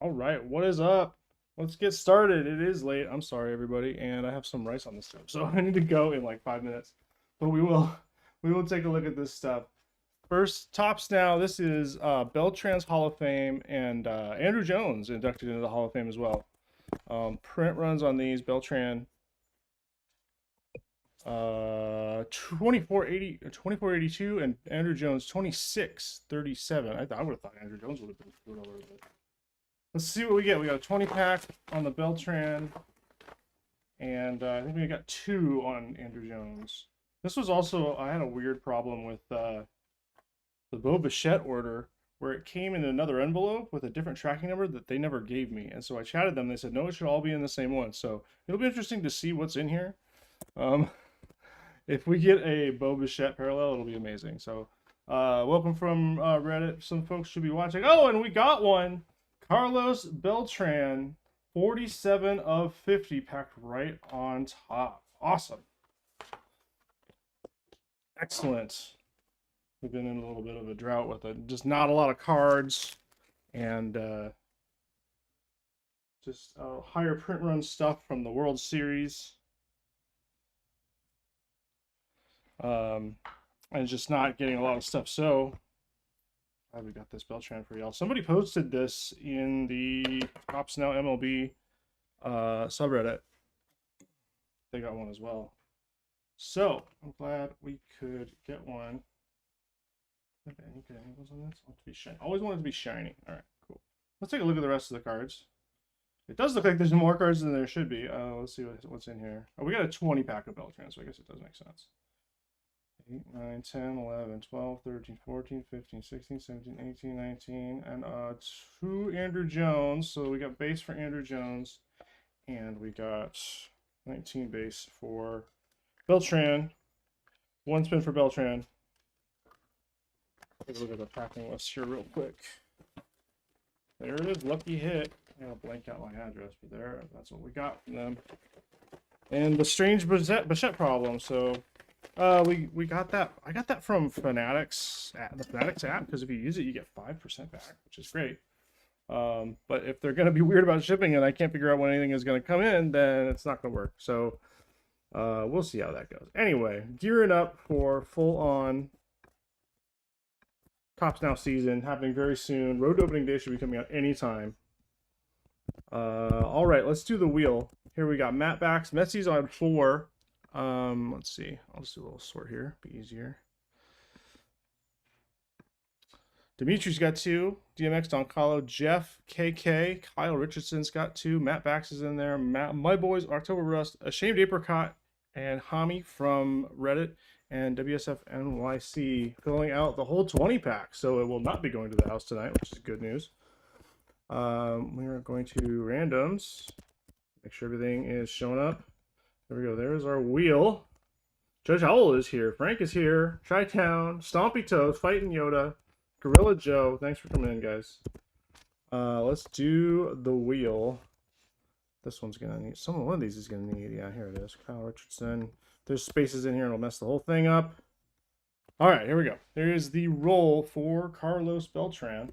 All right, what is up? Let's get started. It is late. I'm sorry, everybody, and I have some rice on the stove, so I need to go in like 5 minutes. But we will take a look at this stuff. First, tops now. This is Beltran's Hall of Fame, and Andrew Jones inducted into the Hall of Fame as well. Print runs on these Beltran 2480 2482 and Andrew Jones 2637. I would have thought Andrew Jones would have been screwed over a bit. Let's see what we get. We got a 20 pack on the Beltran, and I think we got 2 on Andrew Jones. This was also, I had a weird problem with the Bo Bichette order where it came in another envelope with a different tracking number that they never gave me. And so I chatted them. They said, no, it should all be in the same one. So it'll be interesting to see what's in here. If we get a Bo Bichette parallel, it'll be amazing. So welcome from Reddit. Some folks should be watching. Oh, and we got one. Carlos Beltran, 47 of 50, packed right on top. Awesome. Excellent. We've been in a little bit of a drought with it. Just not a lot of cards and just higher print run stuff from the World Series. And just not getting a lot of stuff. So we got this Beltran for y'all. Somebody posted this in the Cops Now MLB subreddit. They got one as well. So I'm glad we could get one. Have any good angles on this? Want to be shiny. Always wanted to be shiny. All right, cool. Let's take a look at the rest of the cards. It does look like there's more cards than there should be. Let's see what's in here. Oh, we got a 20 pack of Beltran, so I guess it does make sense. 8, 9, 10, 11, 12, 13, 14, 15, 16, 17, 18, 19, and 2 Andrew Jones. So we got base for Andrew Jones, and we got 19 base for Beltran. 1 spin for Beltran. Take a look at the packing list here real quick. There it is, lucky hit. I gotta blank out my address, but there, that's what we got from them. And the strange Bichette problem, so we got that. I got that from Fanatics, the Fanatics app, because if you use it, you get 5% back, which is great. But if they're gonna be weird about shipping and I can't figure out when anything is gonna come in, then it's not gonna work. So we'll see how that goes. Anyway, gearing up for full-on Tops Now season happening very soon. Road opening day should be coming out anytime. All right, let's do the wheel. Here we got Matt backs. Messi's on 4. Let's see. I'll just do a little sort here. Be easier. Dimitri's got 2. DMX, Don Kahlo, Jeff, KK, Kyle Richardson's got 2. Matt Bax is in there. My boys, October Rust, Ashamed Apricot, and Hami from Reddit, and WSF NYC filling out the whole 20 pack. So it will not be going to the house tonight, which is good news. We are going to randoms. Make sure everything is showing up. There we go. There's our wheel. Judge Owl is here. Frank is here. Chi-Town. Stompy Toes. Fighting Yoda. Gorilla Joe. Thanks for coming in, guys. Let's do the wheel. This one's going to need... one of these is going to need... Yeah, here it is. Kyle Richardson. There's spaces in here and it'll mess the whole thing up. All right, here we go. There is the roll for Carlos Beltran.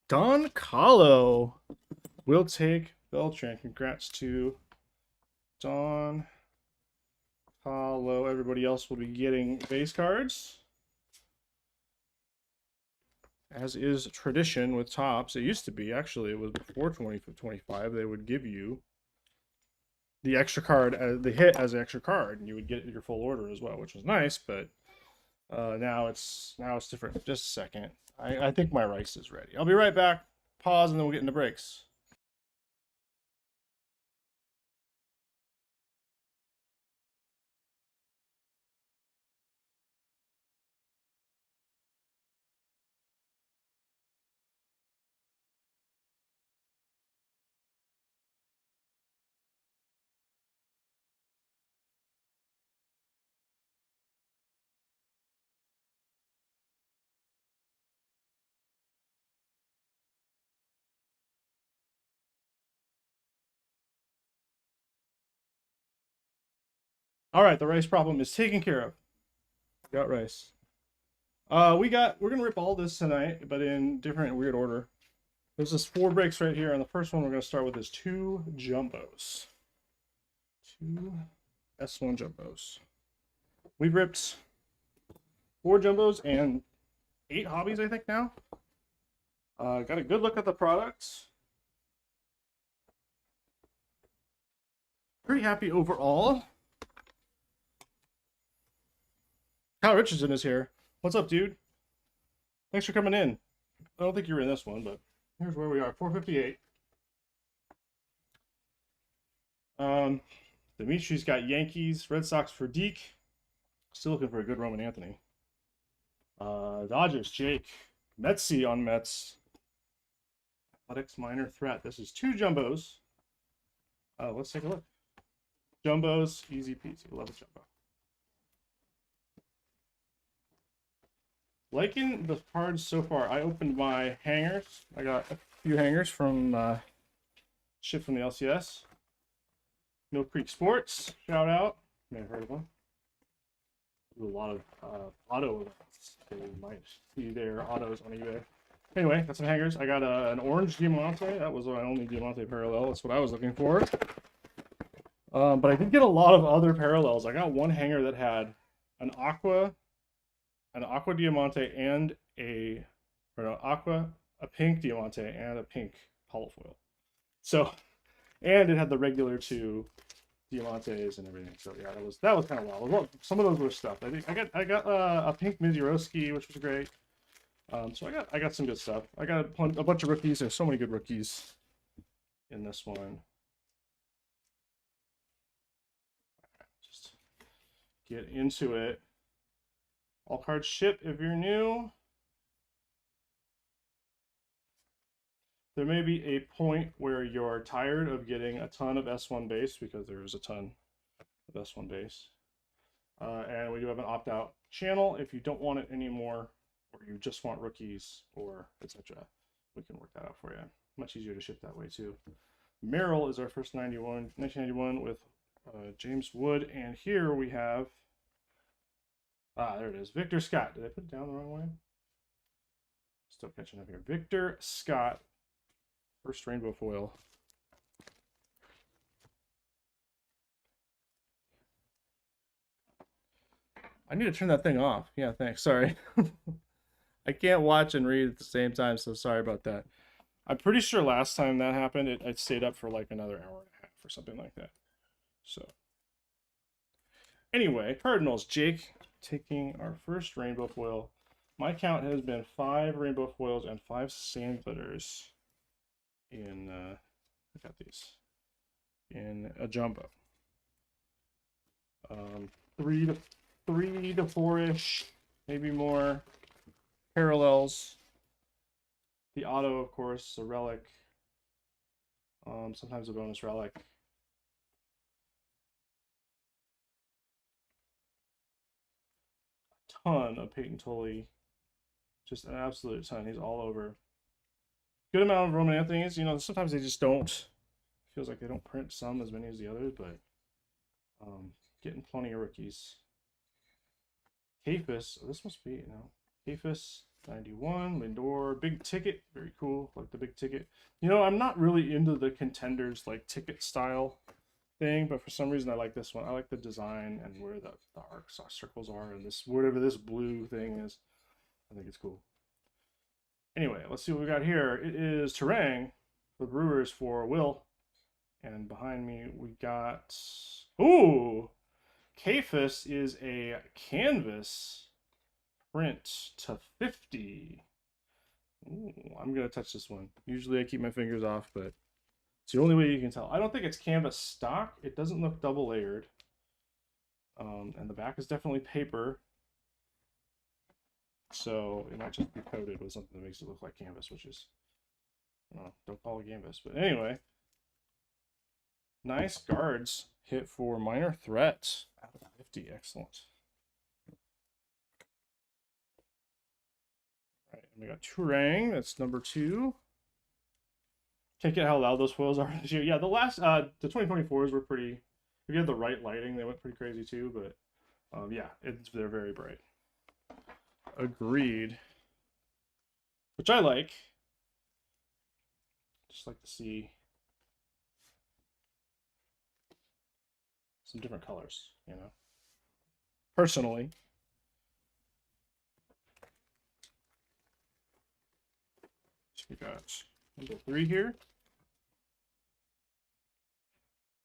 Don Kahlo will take Beltran. Congrats to Don Kahlo. Everybody else will be getting base cards, as is tradition with Tops. It used to be, actually, it was before 2025, they would give you the extra card, the hit as an extra card, and you would get your full order as well, which was nice, but now it's different. Just a second. I think my rice is ready. I'll be right back. Pause, and then we'll get into breaks. All right, the rice problem is taken care of. Got rice. We're gonna rip all this tonight, but in different weird order. There's just 4 breaks right here, and the first one we're gonna start with is 2 jumbos. 2 S1 jumbos. We've ripped 4 jumbos and 8 hobbies, I think now. Got a good look at the products. Pretty happy overall. Kyle Richardson is here. What's up, dude? Thanks for coming in. I don't think you were in this one, but here's where we are. 458. Dimitri's got Yankees, Red Sox for Deke. Still looking for a good Roman Anthony. Dodgers, Jake. Metsy on Mets. Athletics minor threat. This is 2 jumbos. Let's take a look. Jumbos, easy peasy. Love a jumbo. Liking the cards so far. I opened my hangers. I got a few hangers from shit from the LCS. Mill Creek Sports, shout out. May have heard of them. Do a lot of auto events. So you might see their autos on eBay. Anyway, got some hangers. I got an orange Diamante. That was my only Diamante parallel. That's what I was looking for. But I did get a lot of other parallels. I got one hanger that had an aqua Diamante and a pink Diamante and a pink holofoil. So, and it had the regular 2 Diamantes and everything. So yeah, that was kind of wild. Well, some of those were stuffed. I got a pink Mizuroski, which was great. So I got some good stuff. I got a bunch of rookies. There's so many good rookies in this one. Just get into it. All cards ship if you're new. There may be a point where you're tired of getting a ton of S1 base, because there is a ton of S1 base. And we do have an opt-out channel if you don't want it anymore, or you just want rookies, or etc. We can work that out for you. Much easier to ship that way too. Merrill is our first 1991 with James Wood, and here we have there it is. Victor Scott. Did I put it down the wrong way? Still catching up here. Victor Scott. First rainbow foil. I need to turn that thing off. Yeah, thanks. Sorry. I can't watch and read at the same time, so sorry about that. I'm pretty sure last time that happened, it stayed up for like another hour and a half or something like that. So, anyway, Cardinals. Jake taking our first rainbow foil. My count has been 5 rainbow foils and 5 sand glitters in I got these in a jumbo. 3 to 4-ish, maybe more parallels. The auto, of course, a relic. Sometimes a bonus relic. A ton of Peyton Tully. Just an absolute ton. He's all over. Good amount of Roman Anthony's. You know, sometimes they just don't. Feels like they don't print some as many as the others, but getting plenty of rookies. Kafis. Oh, this must be, you know, Kafis 91, Lindor, big ticket, very cool. Like the big ticket. You know, I'm not really into the contenders like ticket style thing, but for some reason I like this one. I like the design and where the arc circles are, and this whatever this blue thing is. I think it's cool. Anyway, let's see what we got here. It is Terang for Brewers for Will. And behind me we got, ooh, Kafis is a canvas print to 50. Ooh, I'm gonna touch this one. Usually I keep my fingers off, but it's the only way you can tell. I don't think it's canvas stock. It doesn't look double layered. And the back is definitely paper. So it might just be coated with something that makes it look like canvas, which is, don't call it canvas. But anyway, nice guards hit for minor threat out of 50. Excellent. All right, and we got Turang. That's number 2. Can't get how loud those foils are this year. Yeah, the last the 2024s were pretty. If you had the right lighting, they went pretty crazy too. But yeah, they're very bright. Agreed. Which I like. Just like to see some different colors, you know. Personally. So we got number 3 here.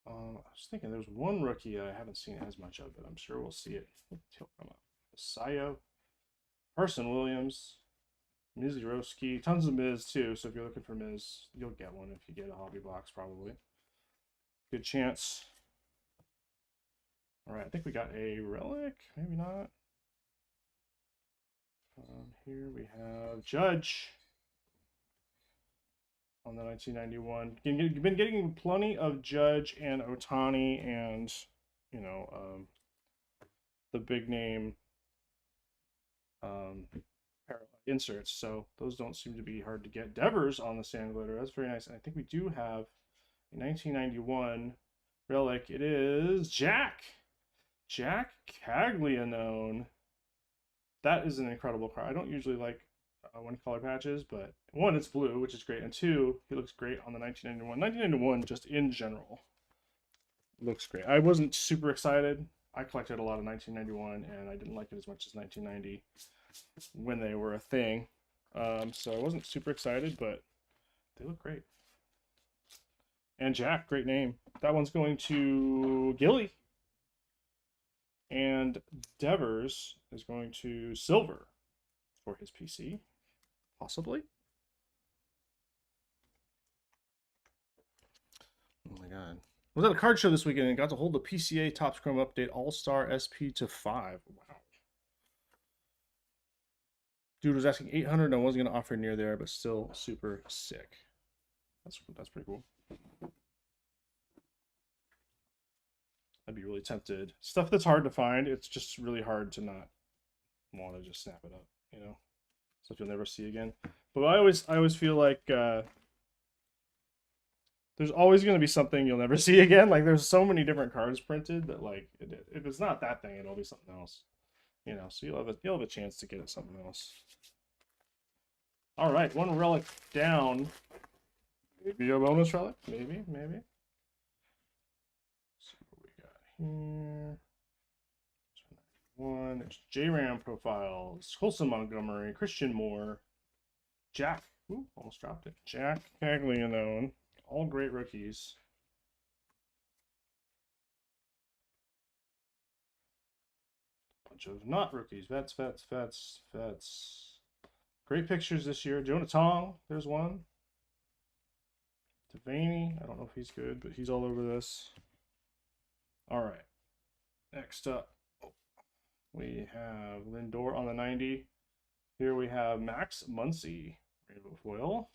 I was thinking there's one rookie I haven't seen as much of, but I'm sure we'll see it. He'll come up. Sayo, Carson Williams, Mizurowski, tons of Miz too. So if you're looking for Miz, you'll get one if you get a hobby box, probably. Good chance. All right, I think we got a relic. Maybe not. Here we have Judge on the 1991. You've been getting plenty of Judge and Otani and, you know, the big name inserts. So those don't seem to be hard to get. Devers on the sand glitter. That's very nice. And I think we do have a 1991 relic. It is Jack Caglianone. That is an incredible card. I don't usually like one color patches, but one, it's blue, which is great, and two, he looks great on the 1991. 1991, just in general, looks great. I wasn't super excited. I collected a lot of 1991, and I didn't like it as much as 1990 when they were a thing. So I wasn't super excited, but they look great. And Jack, great name. That one's going to Gilly. And Devers is going to Silver for his PC, possibly. Oh my god. I was at a card show this weekend and got to hold the PCA Topps Chrome Update All-Star SP to 5. Wow. Dude was asking 800 and I wasn't going to offer near there, but still super sick. That's pretty cool. I'd be really tempted. Stuff that's hard to find, it's just really hard to not want to just snap it up, you know? Stuff you'll never see again. But I always feel like there's always going to be something you'll never see again. Like, there's so many different cards printed that, like, if it's not that thing, it'll be something else. You know, so you'll have a chance to get it something else. All right, one relic down. Maybe a bonus relic? Maybe. Here. One. There's J-Ram profiles. Colson Montgomery, Christian Moore, Jack. Ooh, almost dropped it. Jack Caglianone. All great rookies. Bunch of not rookies. Vets. Great pictures this year. Jonah Tong. There's one. Devaney. I don't know if he's good, but he's all over this. All right, next up, we have Lindor on the 90. Here we have Max Muncy, rainbow foil.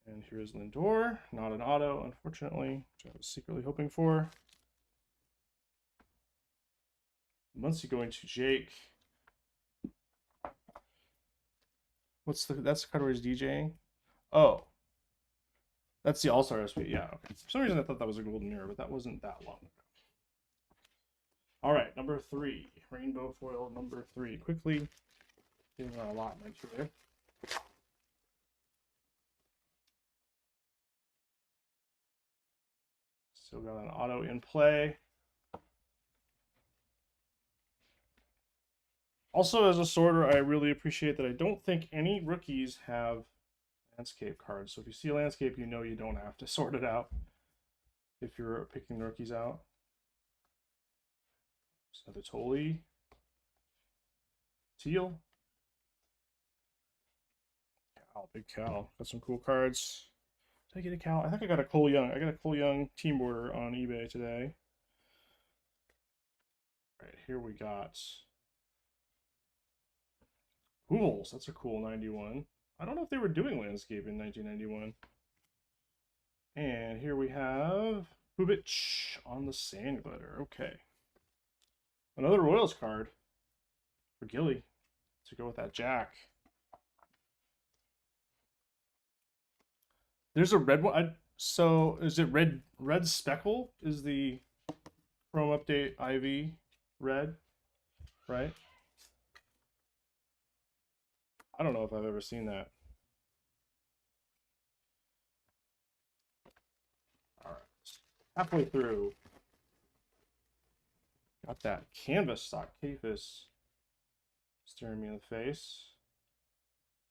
And here's Lindor, not an auto, unfortunately, which I was secretly hoping for. Muncy going to Jake. That's the card where he's DJing? Oh. That's the All-Star SP. Yeah, okay. For some reason I thought that was a golden mirror, but that wasn't that long ago. All right, number 3. Rainbow foil number 3. Quickly, getting our allotment here. Still got an auto in play. Also, as a sorter, I really appreciate that I don't think any rookies have landscape cards. So if you see a landscape, you know you don't have to sort it out if you're picking the rookies out. So the Tolley, Teal, Cal, big Cal. Got some cool cards. Did I get a Cal? I think I got a Cole Young. I got a Cole Young team border on eBay today. All right, here we got Pools. That's a cool 91. I don't know if they were doing landscape in 1991. And here we have Bubic on the sand glitter. Okay. Another Royals card for Gilly to go with that Jack. There's a red one. So is it red Speckle is the Chrome Update Ivy red right? I don't know if I've ever seen that. All right, halfway through. Got that canvas stock Cafis staring me in the face.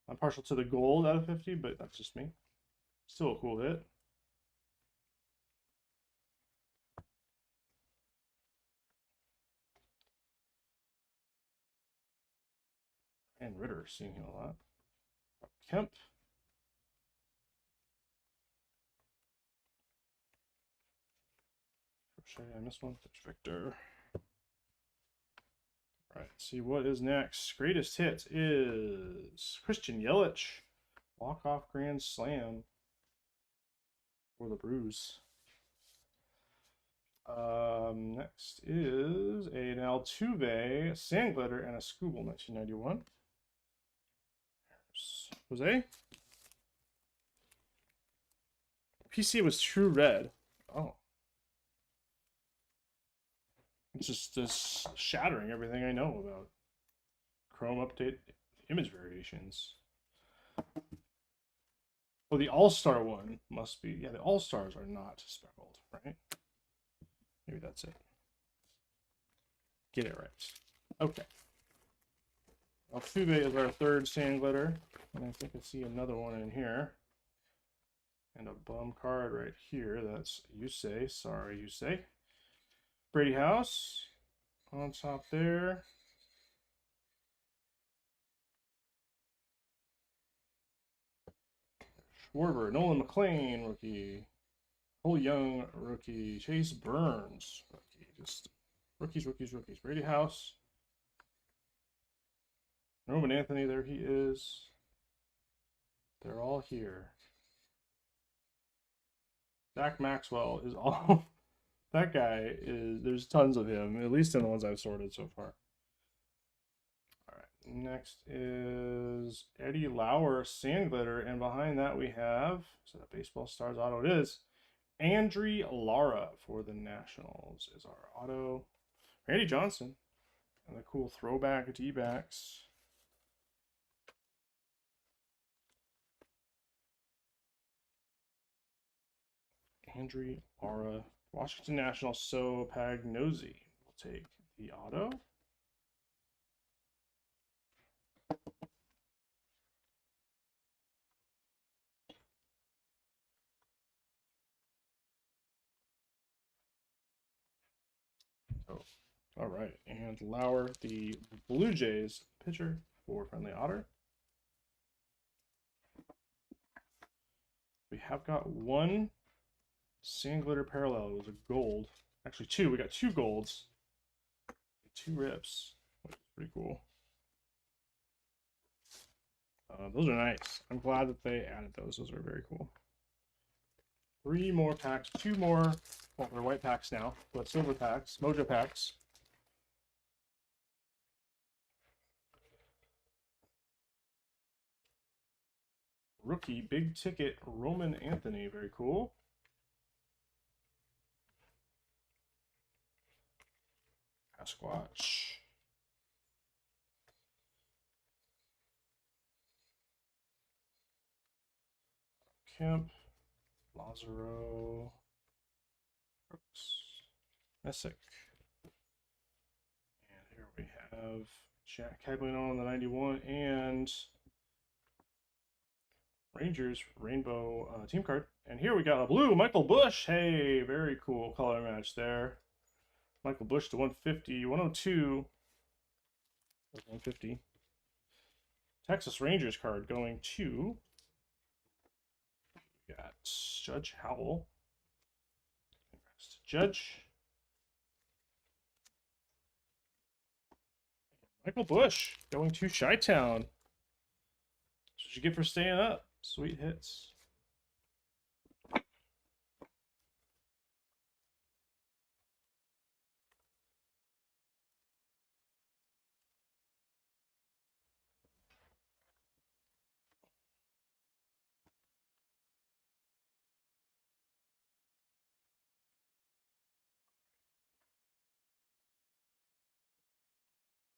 I'm partial to the gold out of 50, but that's just me. Still a cool hit. And Ritter, seeing him a lot. Kemp. I missed one. There's Victor. All right, see what is next. Greatest hit is Christian Yelich. Walk-off grand slam for the Brews. Next is an Altuve, Sand Glitter, and a Scooble 1991. Jose. PC was True Red. Oh. It's just this shattering everything I know about Chrome update image variations. Well, the All-Star one must be. Yeah, the All-Stars are not speckled, right? Maybe that's it. Get it right. Okay. Altuve is our third Sand Glitter. And I think I see another one in here. And a bum card right here. That's Yusei. Sorry, Yusei. Brady House on top there. Schwarber, Nolan McLean, rookie. Cole Young, rookie. Chase Burns, rookie. Just rookies, rookies, rookies. Brady House. Roman Anthony, there he is. They're all here. Zach Maxwell is all. That guy is. There's tons of him, at least in the ones I've sorted so far. All right. Next is Eddie Lauer, Sand Glitter, and behind that we have. Is that a Baseball Stars auto? It is. Andry Lara for the Nationals is our auto. Randy Johnson and the cool throwback D-backs. Andry Lara, Washington Nationals. So Pagnosi will take the auto. Oh, all right. And Lauer, the Blue Jays pitcher for Friendly Otter. We have got one Sand Glitter parallel. It was a gold. Actually, two. We got two golds. Two rips, which is pretty cool. Those are nice. I'm glad that they added those. Those are very cool. 3 more packs. 2 more. Well, they're white packs now, but silver packs. Mojo packs. Rookie, big ticket, Roman Anthony. Very cool. Sasquatch. Kemp. Lazaro. Brooks. Messick. And here we have Jack Caglianone on the 91 and Rangers rainbow team card. And here we got a blue Michael Bush. Hey, very cool color match there. Michael Bush to 150, 102, 150. Texas Rangers card going to. We got Judge Howell. Judge. Michael Bush going to Chi-Town. That's what you get for staying up. Sweet hits.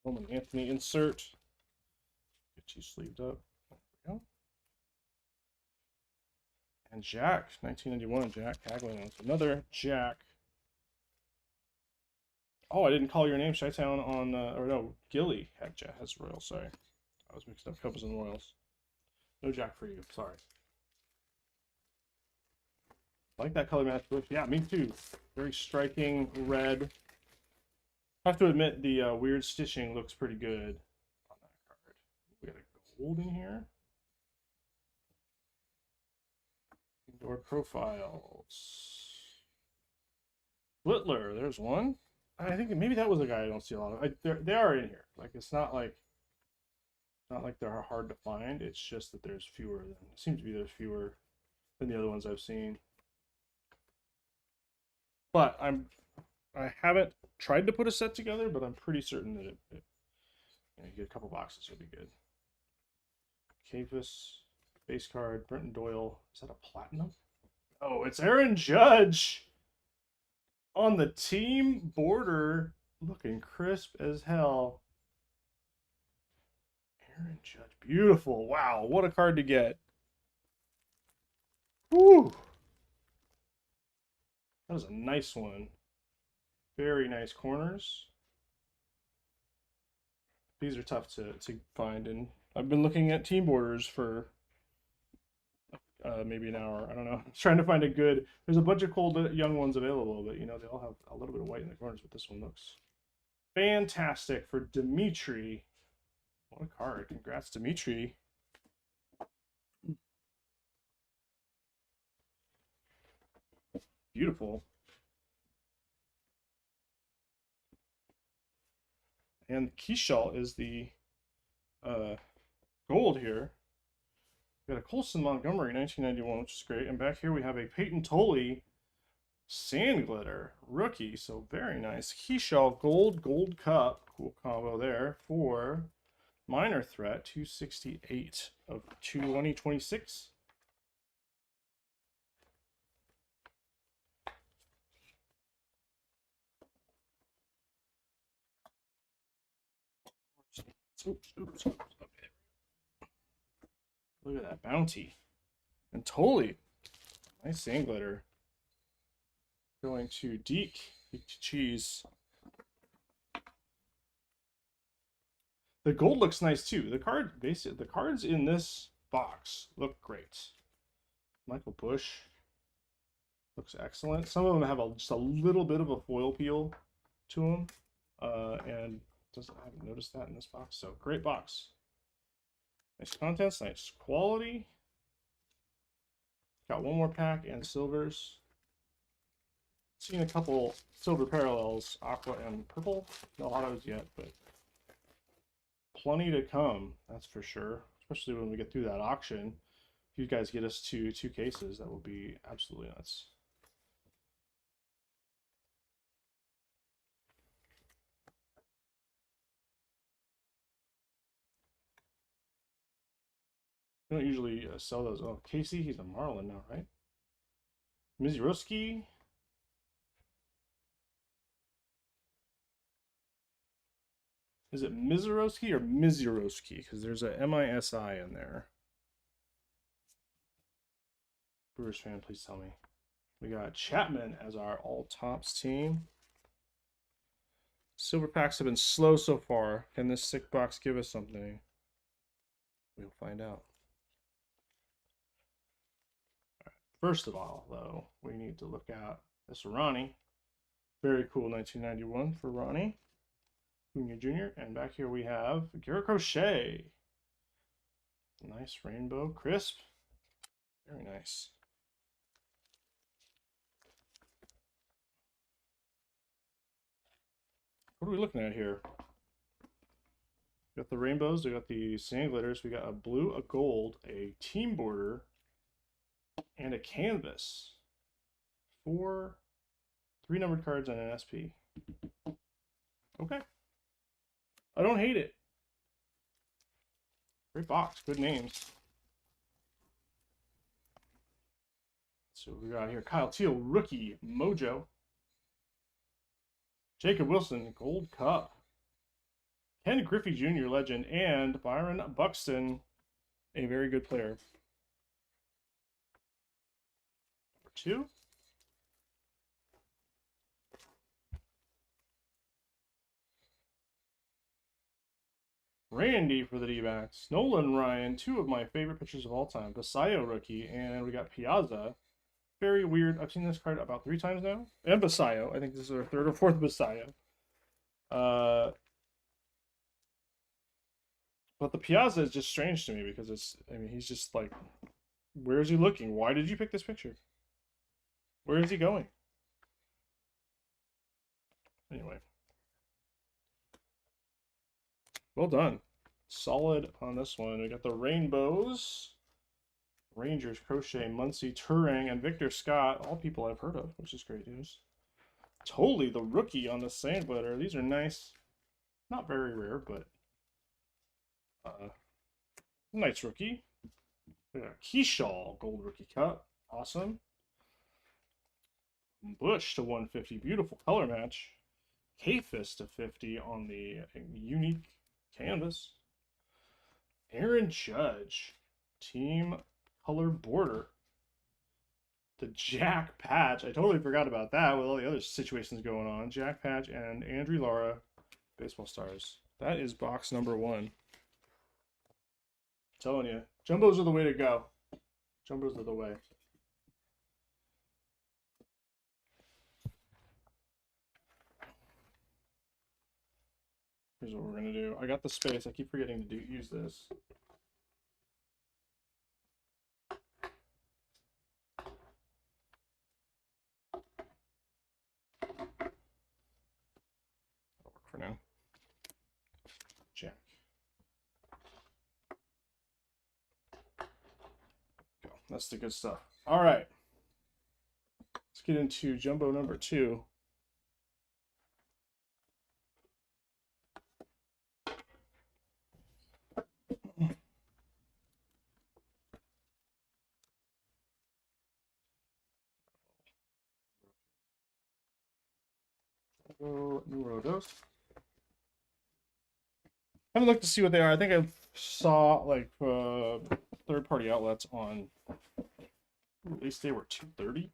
Roman Anthony insert. Get you sleeved up. There we go. And Jack, 1991, Jack Hagelin. Another Jack. Oh, I didn't call your name, Chi-Town, on, or no, Gilly has Royals, sorry. I was mixed up Cubs and Royals. No Jack for you, sorry. I like that color match. Yeah, me too. Very striking red. I have to admit, the weird stitching looks pretty good on that card. We got a gold in here. Indoor profiles. Whitler, there's one. I think maybe that was a guy I don't see a lot of. They are in here. Like it's not like they're hard to find. It's just that there's fewer than. It seems to be there's fewer than the other ones I've seen. But I haven't tried to put a set together, but I'm pretty certain that you get a couple boxes, it'll be good. Cafus, base card, Brenton Doyle. Is that a platinum? Oh, it's Aaron Judge on the team border, looking crisp as hell. Aaron Judge, beautiful. Wow, what a card to get. Woo! That was a nice one. Very nice corners. These are tough to find, and I've been looking at team borders for maybe an hour. I don't know. I'm trying to find a good. There's a bunch of cool young ones available, but you know they all have a little bit of white in the corners. But this one looks fantastic for Dimitri. What a card! Congrats, Dimitri. Beautiful. And Keishal is the gold here. We got a Colson Montgomery, 1991, which is great. And back here we have a Peyton Tolley Sand Glitter rookie. So very nice. Keishal gold cup. Cool combo there for Minor Threat, 268 of 2026. Oops. Okay. Look at that bounty. And Tolley. Nice sand glitter. Going to Deke to Cheese. The gold looks nice too. The cards in this box look great. Michael Bush looks excellent. Some of them have just a little bit of a foil peel to them, and I haven't noticed that in this box. So great box. Nice contents, nice quality. Got one more pack and silvers. Seen a couple silver parallels, aqua and purple. No autos yet, but plenty to come, that's for sure. Especially when we get through that auction. If you guys get us to 2 cases, that will be absolutely nuts. We don't usually sell those. Oh, Casey, he's a Marlin now, right? Mizurowski. Is it Mizurowski or Mizurowski? Because there's a M-I-S-I in there. Brewers fan, please tell me. We got Chapman as our all-tops team. Silver packs have been slow so far. Can this sick box give us something? We'll find out. First of all, though, we need to look at this Ronnie. Very cool 1991 for Ronnie Cunha Jr. And back here we have Garrett Crochet. Nice rainbow, crisp. Very nice. What are we looking at here? We got the rainbows, we got the sand glitters, we got a blue, a gold, a team border, and a canvas. 4 3-numbered cards and an SP. Okay. I don't hate it. Great box, good names. So we got here Kyle Teal, rookie, Mojo. Jacob Wilson, gold cup. Ken Griffey Jr., legend, and Byron Buxton, a very good player. Number 2. Randy for the D-backs. Nolan Ryan, 2 of my favorite pitchers of all time. Basayo rookie, and we got Piazza. Very weird. I've seen this card about 3 times now. And Basayo. I think this is our 3rd or 4th Basayo. But the Piazza is just strange to me because it's, I mean, he's just like, where is he looking? Why did you pick this picture? Where is he going? Anyway. Well done. Solid on this one. We got the Rainbows. Rangers, Crochet, Muncie, Turing, and Victor Scott. All people I've heard of, which is great news. Totally the rookie on the sand glitter. These are nice. Not very rare, but nice rookie. We got Keyshaw, gold rookie cut. Awesome. Bush to 150. Beautiful color match. Kfist to 50 on the unique canvas. Aaron Judge. Team color border. The Jack Patch. I totally forgot about that with all the other situations going on. Jack Patch and Andrew Lara. Baseball stars. That is box number 1. I'm telling you. Jumbos are the way to go. Jumbos are the way. Here's what we're going to do. I got the space. I keep forgetting to use this. That'll work for now. Jack. Go. That's the good stuff. All right. Let's get into jumbo number 2. Numero dos. I haven't looked to see what they are. I think I saw like third-party outlets on. At least they were $230, which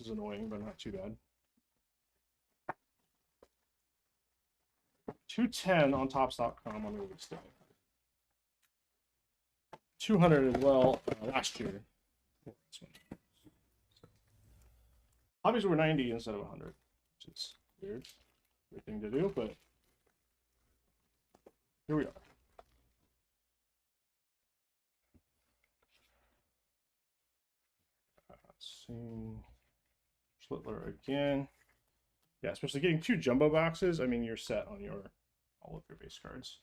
is annoying, but not too bad. $210 on Topps.com on release day. $200 as well last year. Hobbies were $90 instead of $100, which is weird thing to do, but here we are. Let's see. Schlittler again. Yeah, especially getting 2 jumbo boxes. I mean, you're set on all of your base cards.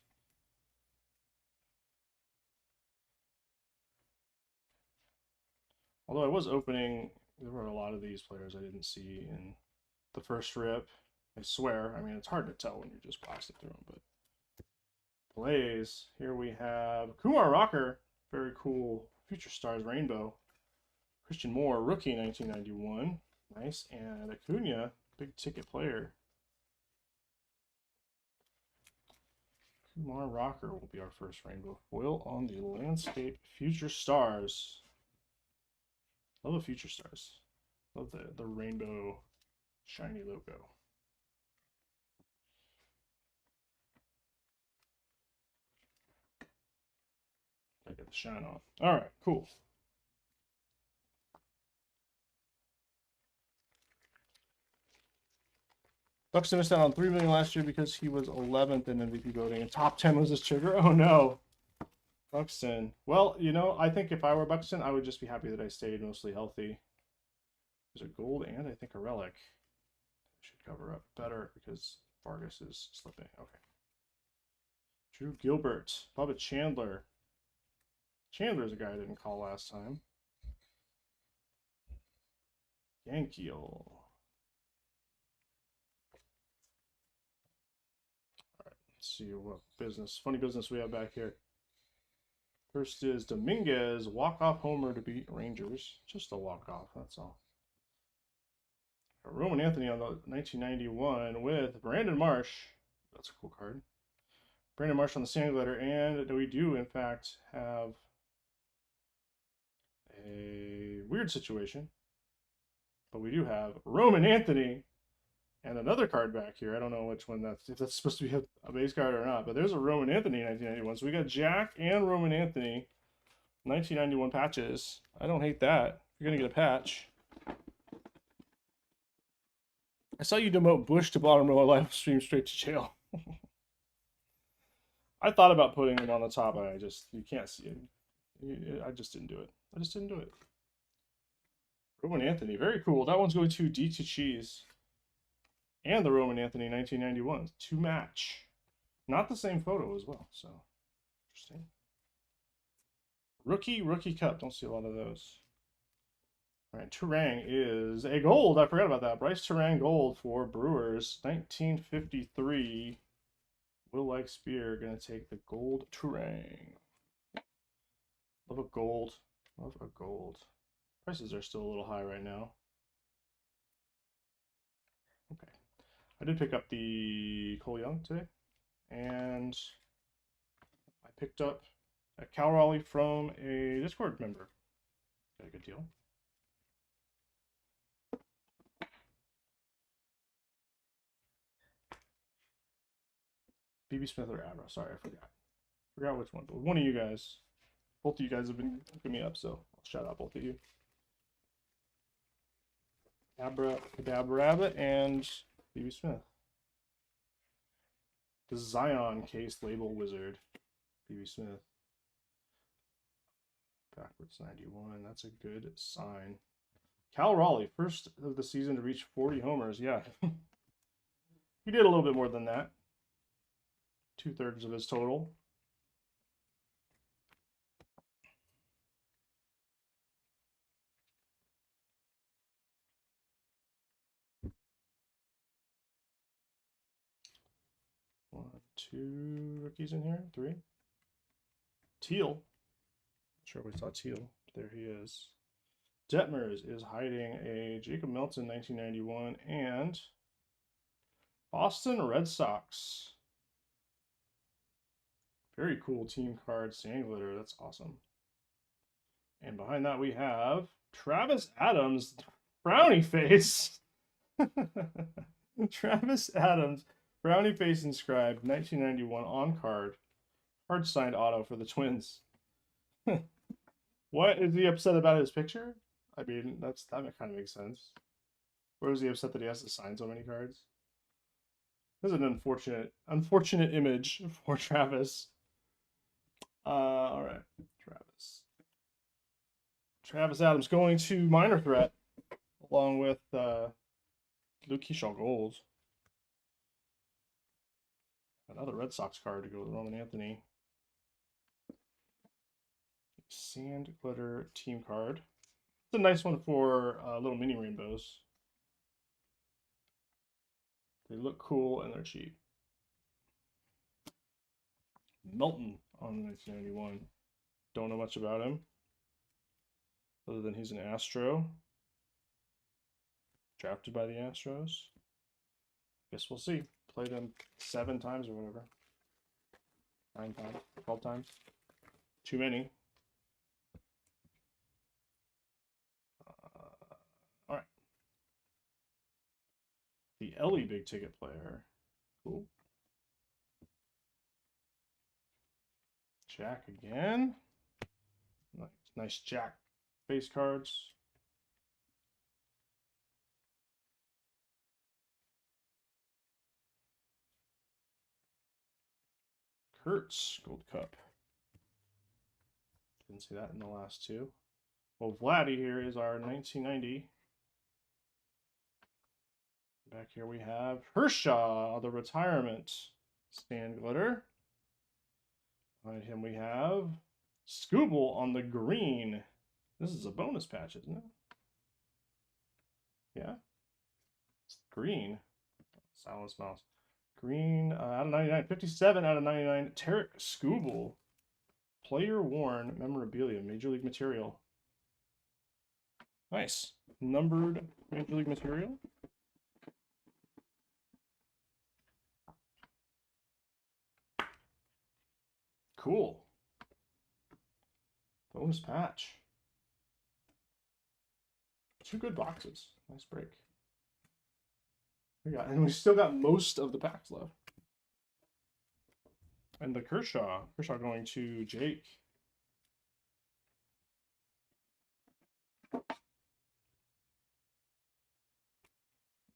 Although I was opening, there were a lot of these players I didn't see in the first rip. I swear. I mean, it's hard to tell when you're just blasting through them, but Blaze. Here we have Kumar Rocker. Very cool. Future Stars Rainbow. Christian Moore, rookie 1991. Nice. And Acuna, big ticket player. Kumar Rocker will be our first rainbow foil on the landscape. Future Stars. Love the Future Stars. Love the rainbow shiny logo. Gotta get the shine on. All right, cool. Buxton missed out on $3 million last year because he was 11th in MVP voting, and top 10 was his trigger. Oh no, Buxton. Well, you know, I think if I were Buxton, I would just be happy that I stayed mostly healthy. There's a gold and I think a relic. Should cover up better because Vargas is slipping. Okay. Drew Gilbert, Bubba Chandler. Chandler's a guy I didn't call last time. Yankeel. See what funny business we have back here. First is Dominguez, walk-off homer to beat Rangers. Just a walk-off, that's all. Roman Anthony on the 1991 with Brandon Marsh, That's a cool card. Brandon Marsh on the sand glitter, and we do in fact have a weird situation, but we do have Roman Anthony and another card back here. I don't know which one that's, if that's supposed to be a base card or not, but there's a Roman Anthony 1991. So we got Jack and Roman Anthony 1991 patches. I don't hate that. You're gonna get a patch. I saw you demote Bush to bottom row live stream straight to jail. I thought about putting him on the top, but you can't see it. I just didn't do it. I just didn't do it. Roman Anthony, very cool. That one's going to D to Cheese. And the Roman Anthony 1991 to match. Not the same photo as well, so interesting. Rookie Cup. Don't see a lot of those. All right, Turang is a gold. I forgot about that. Bryce Turang gold for Brewers, 1953. Will Like Spear gonna take the gold Turang. Love a gold. Love a gold. Prices are still a little high right now. Okay. I did pick up the Cole Young today. And I picked up a Cal Raleigh from a Discord member. Got a good deal. BB Smith or Abra. Sorry, I forgot. Forgot which one. But one of you guys. Both of you guys have been hooking me up, so I'll shout out both of you. Abra, Rabbit, and BB Smith. The Zion case label wizard. BB Smith. Backwards 91. That's a good sign. Cal Raleigh, first of the season to reach 40 homers. Yeah. He did a little bit more than that. 2/3 of his total. One, two rookies in here. Three. Teal. Not sure we saw Teal. There he is. Detmers is hiding a Jacob Melton 1991 and Boston Red Sox. Very cool team card, sand glitter. That's awesome. And behind that we have Travis Adams, brownie face. Travis Adams, brownie face inscribed, 1991 on card. Hard signed auto for the Twins. What is he upset about his picture? I mean, that kind of makes sense. Or is he upset that he has to sign so many cards? This is an unfortunate image for Travis. All right, Travis Adams going to Minor Threat, along with Luke Keyshaw Gold. Another Red Sox card to go with Roman Anthony. Sand glitter team card. It's a nice one for little mini rainbows. They look cool and they're cheap. Melton on 1991. Don't know much about him, other than he's an Astro. Drafted by the Astros. Guess we'll see. Played him 7 times or whatever. 9 times, 12 times. Too many. All right. The Ellie big ticket player. Cool. Jack again. Nice Jack base cards. Kurtz Gold Cup. Didn't see that in the last 2. Well, Vladdy here is our 1990. Back here we have Hershaw, the retirement stand glitter. Behind him we have Scooble on the green. This is a bonus patch, isn't it? Yeah. It's green. Silence mouse. Green out of 99. 57 out of 99. Tarek Scooble. Player worn memorabilia. Major League material. Nice. Numbered Major League material. cool. Bonus patch. 2 good boxes. Nice break. And we still got most of the packs left. And the Kershaw going to Jake.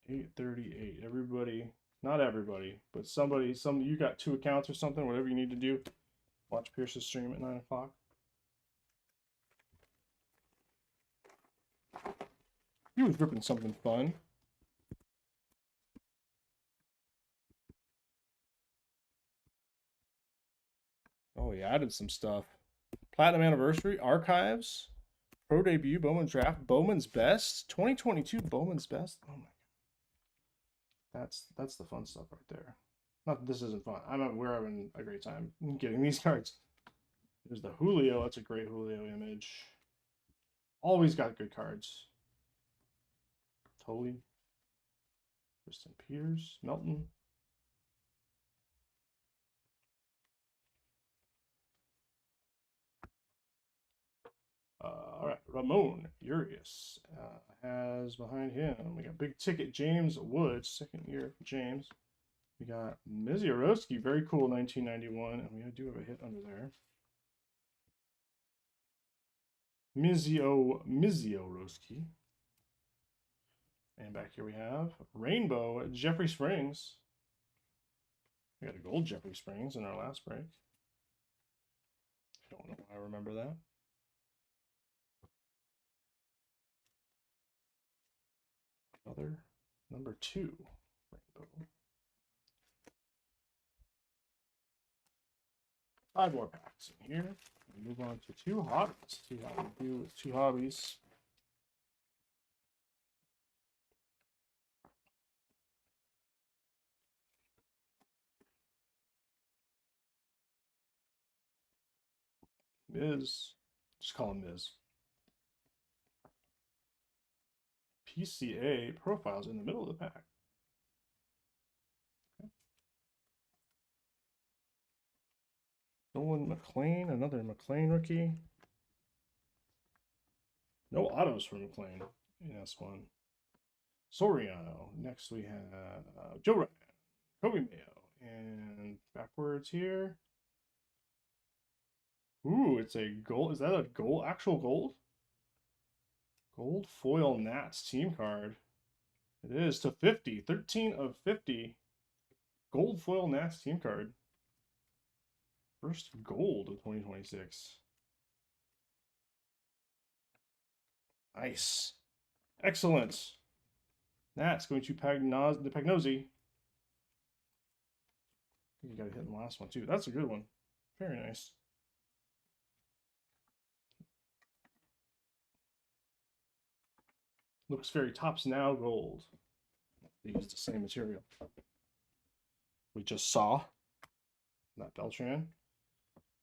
$838. Everybody, not everybody, but somebody, you got 2 accounts or something, whatever you need to do. Watch Pierce's stream at 9 o'clock. He was ripping something fun. Oh, he added some stuff. Platinum Anniversary, Archives, Pro Debut, Bowman's Draft, Bowman's Best, 2022 Bowman's Best. Oh my god. That's the fun stuff right there. Not that this isn't fun. We're having a great time getting these cards. There's the Julio. That's a great Julio image. Always got good cards. Tully. Tristan Peters. Melton. All right, Ramon Urias has behind him. We got big ticket James Woods, 2nd year for James. We got Miziorowski, very cool, 1991, and we do have a hit under there. Miziorowski. And back here we have Rainbow Jeffrey Springs. We got a gold Jeffrey Springs in our last break. Don't know why I remember that. Another number 2 rainbow. 5 more packs in here. We move on to 2 hobbies. See how we do with 2 hobbies. Miz, just call him Miz. PCA profiles in the middle of the pack. Okay. Nolan McLean, another McLean rookie. No autos for McLean in S1. Soriano. Next we have Joe Ryan, Kobe Mayo, and backwards here. Ooh, it's a gold. Is that a gold? Actual gold? Gold foil Nats team card. It is to 50. 13 of 50. Gold foil Nats team card. First gold of 2026. Nice. Excellent. Nats going to Pagnosi. You got to hit in the last one too. That's a good one. Very nice. Looks very Tops Now gold. They used the same material we just saw. Not Beltran.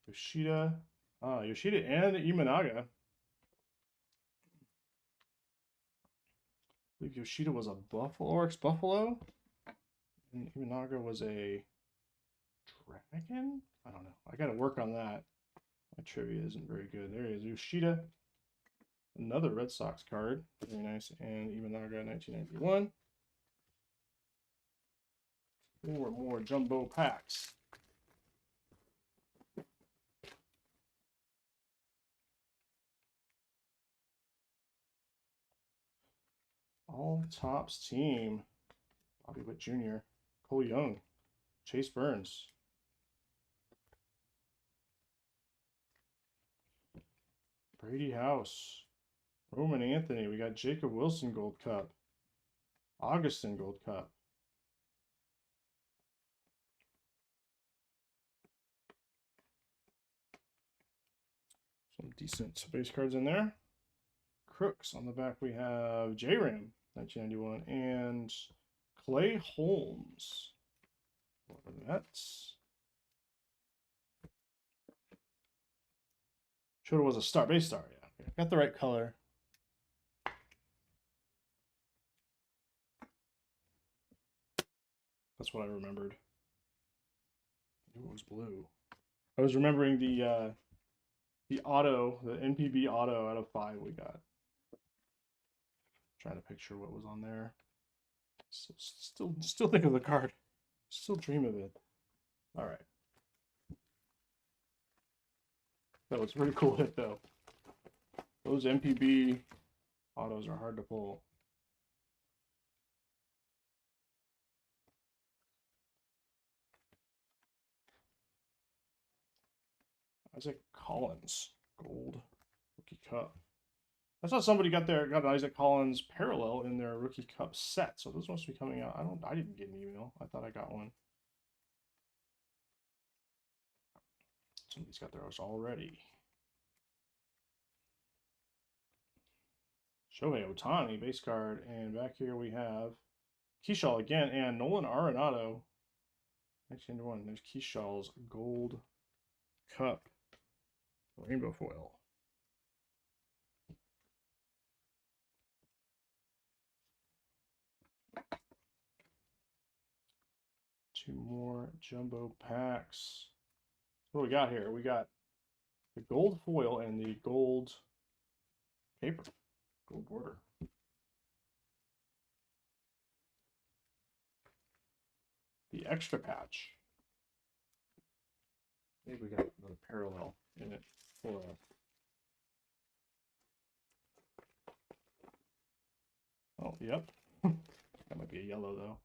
Yoshida. Yoshida and Imanaga. I believe Yoshida was a Buffalo, Oryx Buffalo. And Imanaga was a Dragon? I don't know. I got to work on that. My trivia isn't very good. There he is. Yoshida. Another Red Sox card. Very nice. And Imanaga 1991. 4 more jumbo packs. All Tops team. Bobby Witt Jr., Cole Young, Chase Burns. Brady House. Roman Anthony. We got Jacob Wilson Gold Cup. Augustin Gold Cup. Some decent base cards in there. Crooks. On the back we have J-Ram, 1991, and Clay Holmes. What are that? Schroeder was a star, base star, yeah. Got the right color. That's what I remembered. I knew it was blue. I was remembering the auto, the NPB auto out of 5 we got. Trying to picture what was on there. Still think of the card. Still dream of it. All right. That was a pretty cool hit though. Those NPB autos are hard to pull. Isaac Collins, gold rookie cup. I saw somebody got an Isaac Collins parallel in their rookie cup set, so those must be coming out. I didn't get an email. I thought I got one. Somebody's got theirs already. Shohei Ohtani base card, and back here we have Keyshaw again and Nolan Arenado. 1991. There's Keyshaw's gold cup rainbow foil. Two more jumbo packs. What do we got here? We got the gold foil and the gold paper, gold border. The extra patch. Maybe we got another parallel in it for oh, yep. That might be a yellow though.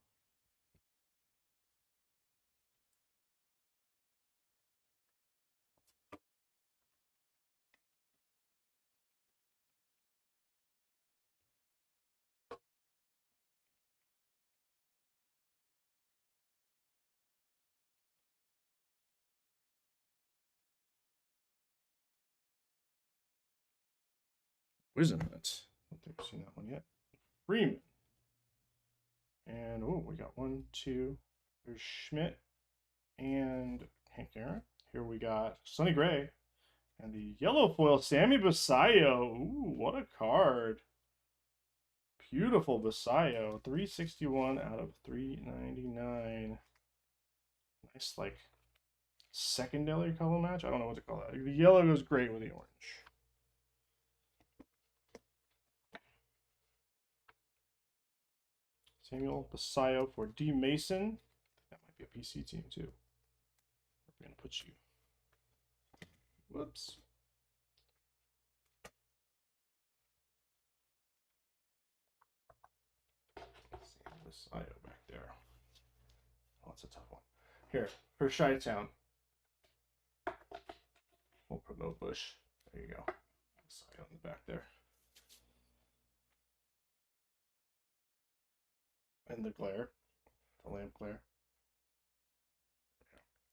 Wisdom Nuts. I don't think I've seen that one yet. Freeman. And oh, we got 1, 2. There's Schmidt and Hank Aaron. Here we got Sonny Gray and the yellow foil Sammy Basayo. Ooh, what a card! Beautiful Basayo. 361 out of 399. Nice, like secondary color match. I don't know what to call that. The yellow goes great with the orange. Samuel Basayo for D. Mason. That might be a PC team too. We're going to put you. Whoops. Samuel Basayo back there. Oh, that's a tough one. Here, for Chi-Town. We'll promote Bush. There you go. Basayo on the back there. And the glare, the lamp glare.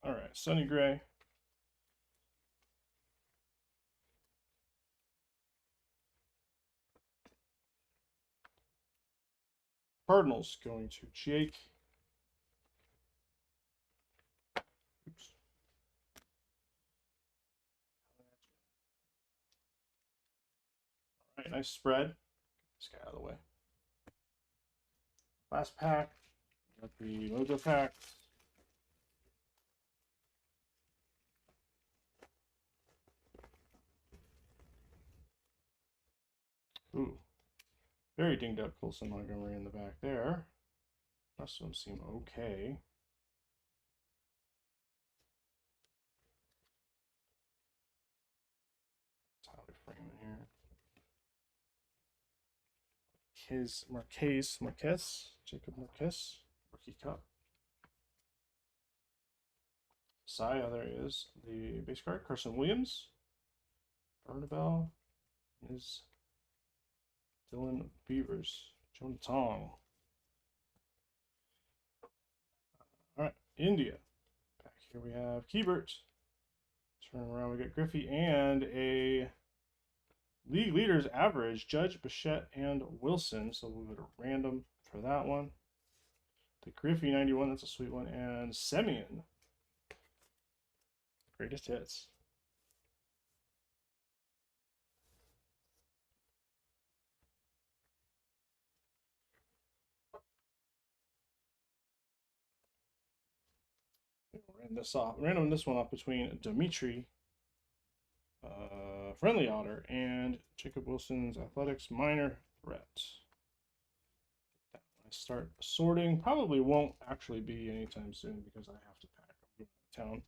All right, Sonny Gray. Cardinals going to Jake. Oops. All right, nice spread. Get this guy out of the way. Last pack, got the Mojo pack. Ooh, very dinged up Colson Montgomery in the back there. The rest of them seem okay. Tyler Freeman here. Marquez, Jacob Marquez, rookie cup. Saya, there he is. The base card, Carson Williams. Bernabell is Dylan Beavers, Jonah Tong. All right, India. Back here we have Keibert. Turn around, we got Griffey and a league leaders average, Judge, Bichette, and Wilson. So we'll go to random for that one. The Griffey 91, that's a sweet one. And Semyon. Greatest hits. And this random this one off between Dimitri, Friendly Otter, and Jacob Wilson's Athletics Minor Threat. I start sorting. Probably won't actually be anytime soon because I have to pack. I'm going out of town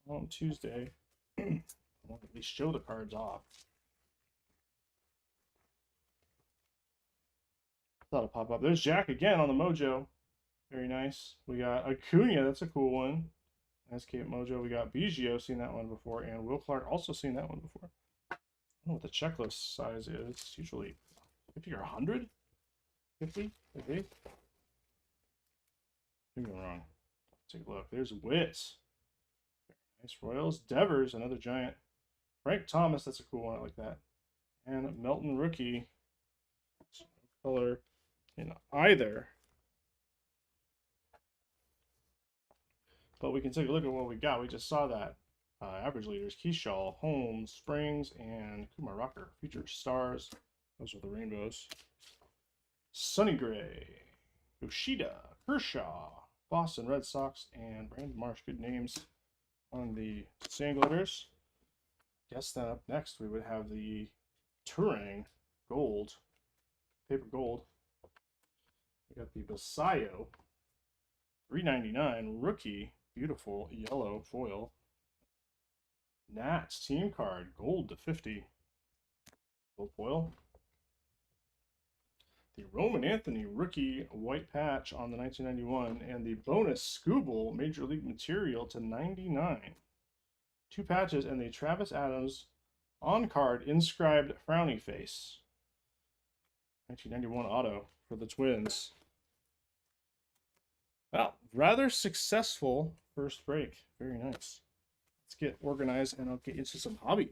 on Tuesday. I want to at least show the cards off. Thought it'd pop up. There's Jack again on the Mojo. Very nice. We got Acuna. That's a cool one. SK Mojo. We got Biggio. Seen that one before. And Will Clark. Also seen that one before. I don't know what the checklist size is. It's usually 50 or 100? 50? Okay. Maybe I'm wrong. Let's take a look. There's Wits. Very nice. Royals. Devers. Another giant. Frank Thomas. That's a cool one. I like that. And Melton Rookie. Color in either. But we can take a look at what we got. We just saw that. Average leaders, Keyshaw, Holmes, Springs, and Kumar Rocker. Future stars. Those are the rainbows. Sonny Gray, Yoshida, Kershaw, Boston Red Sox, and Brandon Marsh. Good names on the sand glitters. Guess that up next we would have the Turang Gold. Paper gold. We got the Basayo, $3.99 rookie, beautiful yellow foil. Nats team card, gold to 50, gold foil. The Roman Anthony rookie white patch on the 1991, and the bonus Scooble Major League material to 99. 2 patches, and the Travis Adams on card inscribed frowny face. 1991 auto for the Twins. Well, rather successful first break. Very nice. Let's get organized and I'll get into some hobby.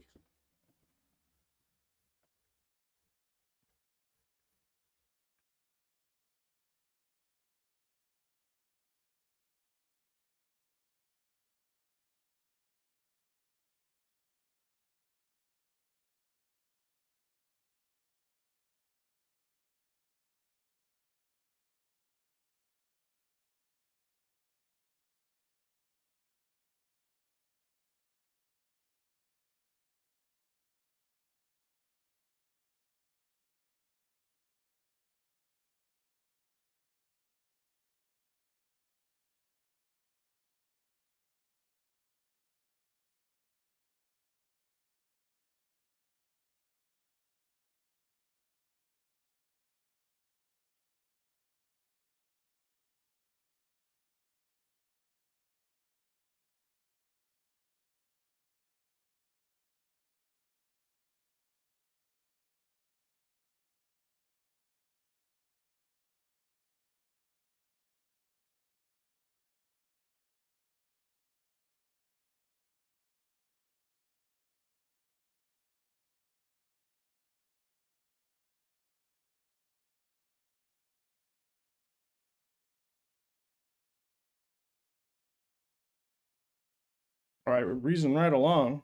All right, we're breezing right along,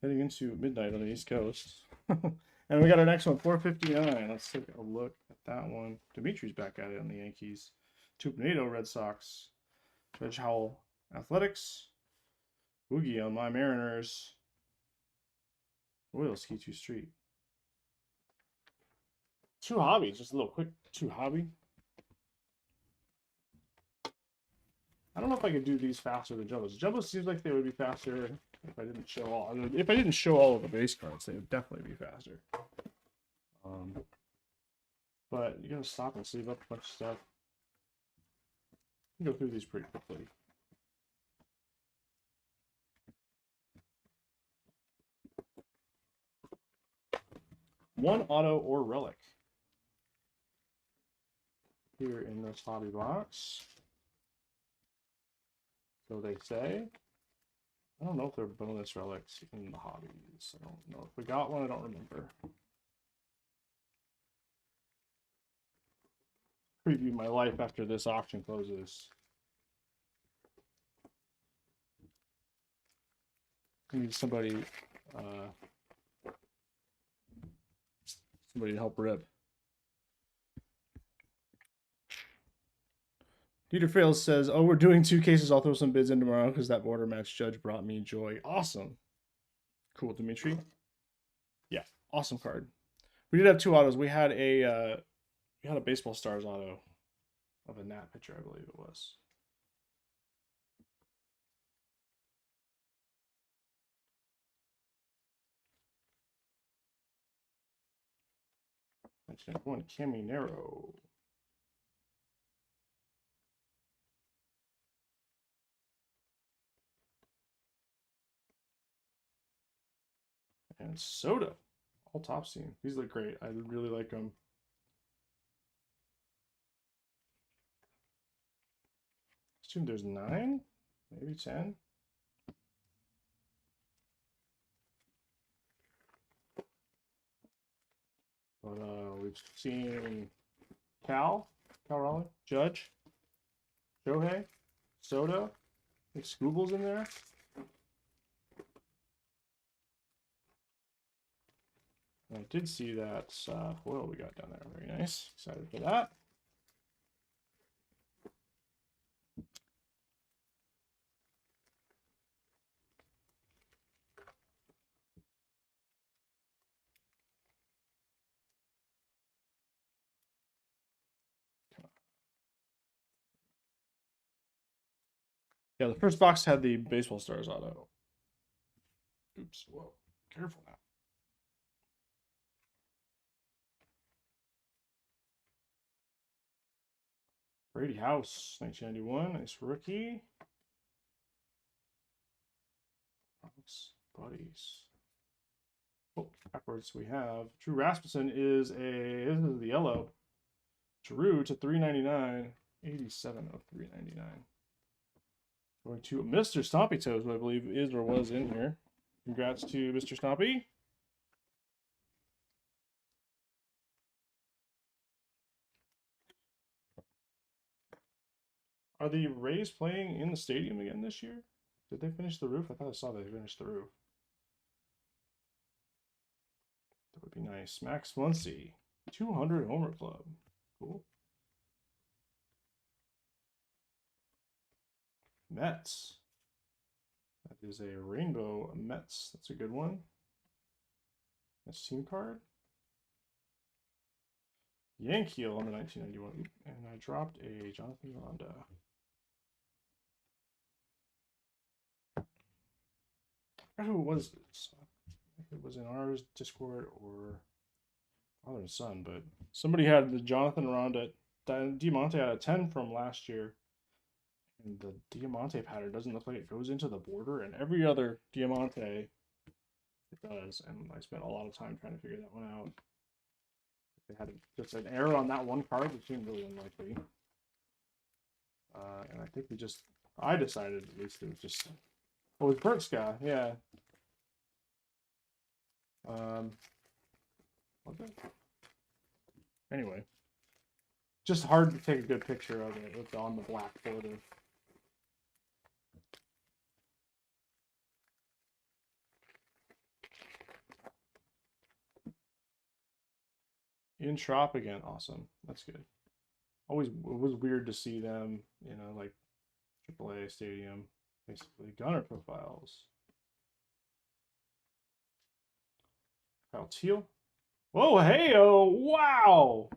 heading into midnight on the East Coast. And we got our next one, 459. Let's take a look at that one. Dimitri's back at it on the Yankees. Tupanado Red Sox. Dredge Howell Athletics. Boogie on my Mariners. Royals Key 2 Street. 2 hobbies, just a little quick 2 hobby. I don't know if I could do these faster than Jumbos. Jumbos seems like they would be faster if I didn't show all. If I didn't show all of the base cards, they would definitely be faster. But you gotta stop and save up a bunch of stuff. You can go through these pretty quickly. One auto or relic here in this hobby box. So they say. I don't know if they're bonus relics in the hobbies. I don't know if we got one. I don't remember. Preview my life after this auction closes. I need somebody to help rip. Dieter Fails says, "Oh, we're doing 2 cases. I'll throw some bids in tomorrow because that border match judge brought me joy." Awesome. Cool, Dimitri. Yeah, awesome card. We did have 2 autos. We had a Baseball Stars auto of a Nat pitcher, I believe it was. One Caminero. And Soda. All top scene. These look great. I really like them. I assume there's 9, maybe 10. But we've seen Cal Raleigh, Judge, Shohei, Soda. I think Scooble's in there. And I did see that foil we got down there. Very nice. Excited for that. Yeah, the first box had the Baseball Stars auto. Oops, whoa, careful now. Brady House, 1991, nice rookie. Buddies. Oh, backwards we have Drew Rasmussen is this is the yellow. Drew to 399, 87 of 399. Going to Mr. Stompy Toes, who I believe is or was in here. Congrats to Mr. Stompy. Are the Rays playing in the stadium again this year? Did they finish the roof? I thought I saw they finished the roof. That would be nice. Max Muncy, 200 homer club. Cool. Mets. That is a rainbow Mets. That's a good one. That's team card. Yankeel on the 1991. And I dropped a Jonathan Ronda. I don't know who it was. It was in ours Discord or father and son, but somebody had the Jonathan Ronda. Diamante had a 10 from last year. And the Diamante pattern doesn't look like it goes into the border, and every other Diamante it does. And I spent a lot of time trying to figure that one out. They had just an error on that one card, which seemed really unlikely. And I think I decided at least it was just, oh, it was Burnt Sky, yeah. Anyway, just hard to take a good picture of it with on the black border. In Trop again, awesome. That's good. Always, it was weird to see them, like AAA Stadium, basically. Gunner profiles. Kyle Teal. Whoa, hey, oh, wow.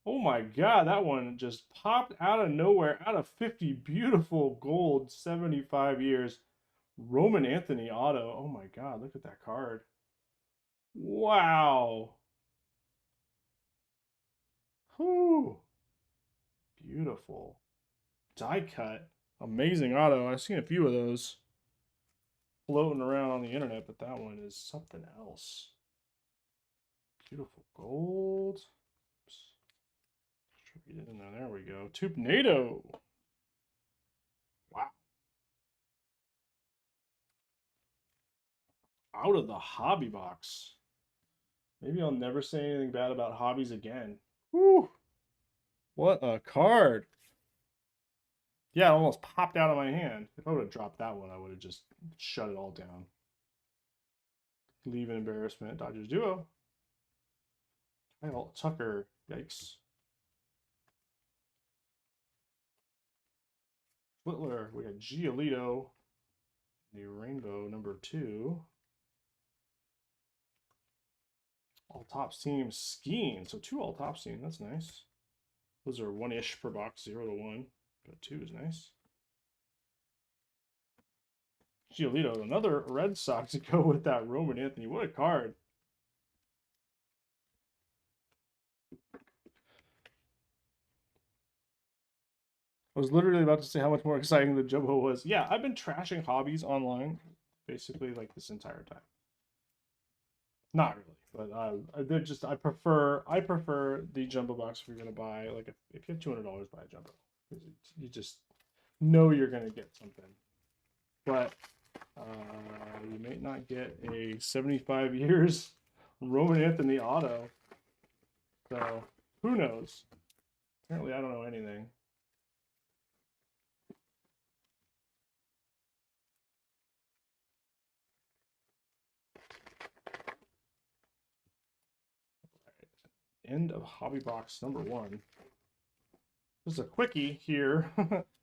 Oh my God, that one just popped out of nowhere, out of 50. Beautiful gold, 75 years. Roman Anthony auto. Oh my God, look at that card. Wow. Whew. Beautiful. Die cut. Amazing auto. I've seen a few of those floating around on the internet, but that one is something else. Beautiful gold. Get it in there. There we go. Tupnado. Wow. Out of the hobby box. Maybe I'll never say anything bad about Hobbies again. Whew. What a card. Yeah, it almost popped out of my hand. If I would have dropped that one, I would have just shut it all down. Leave an embarrassment. Dodgers duo. Kyle Tucker. Yikes. Whittler. We got Giolito. The Rainbow number 2. All Tops team skiing. So 2 all Tops team. That's nice. Those are 1-ish per box, 0 to 1. But 2 is nice. Giolito, another Red Sox to go with that Roman Anthony. What a card. I was literally about to say how much more exciting the Jumbo was. Yeah, I've been trashing Hobbies online basically like this entire time. Not really, but they're just I prefer the Jumbo box if you're gonna buy, like, if you have $200, buy a Jumbo, because you just know you're gonna get something. But you may not get a 75 years Roman Anthony auto, so who knows? Apparently, I don't know anything. End of hobby box number 1. This is a quickie here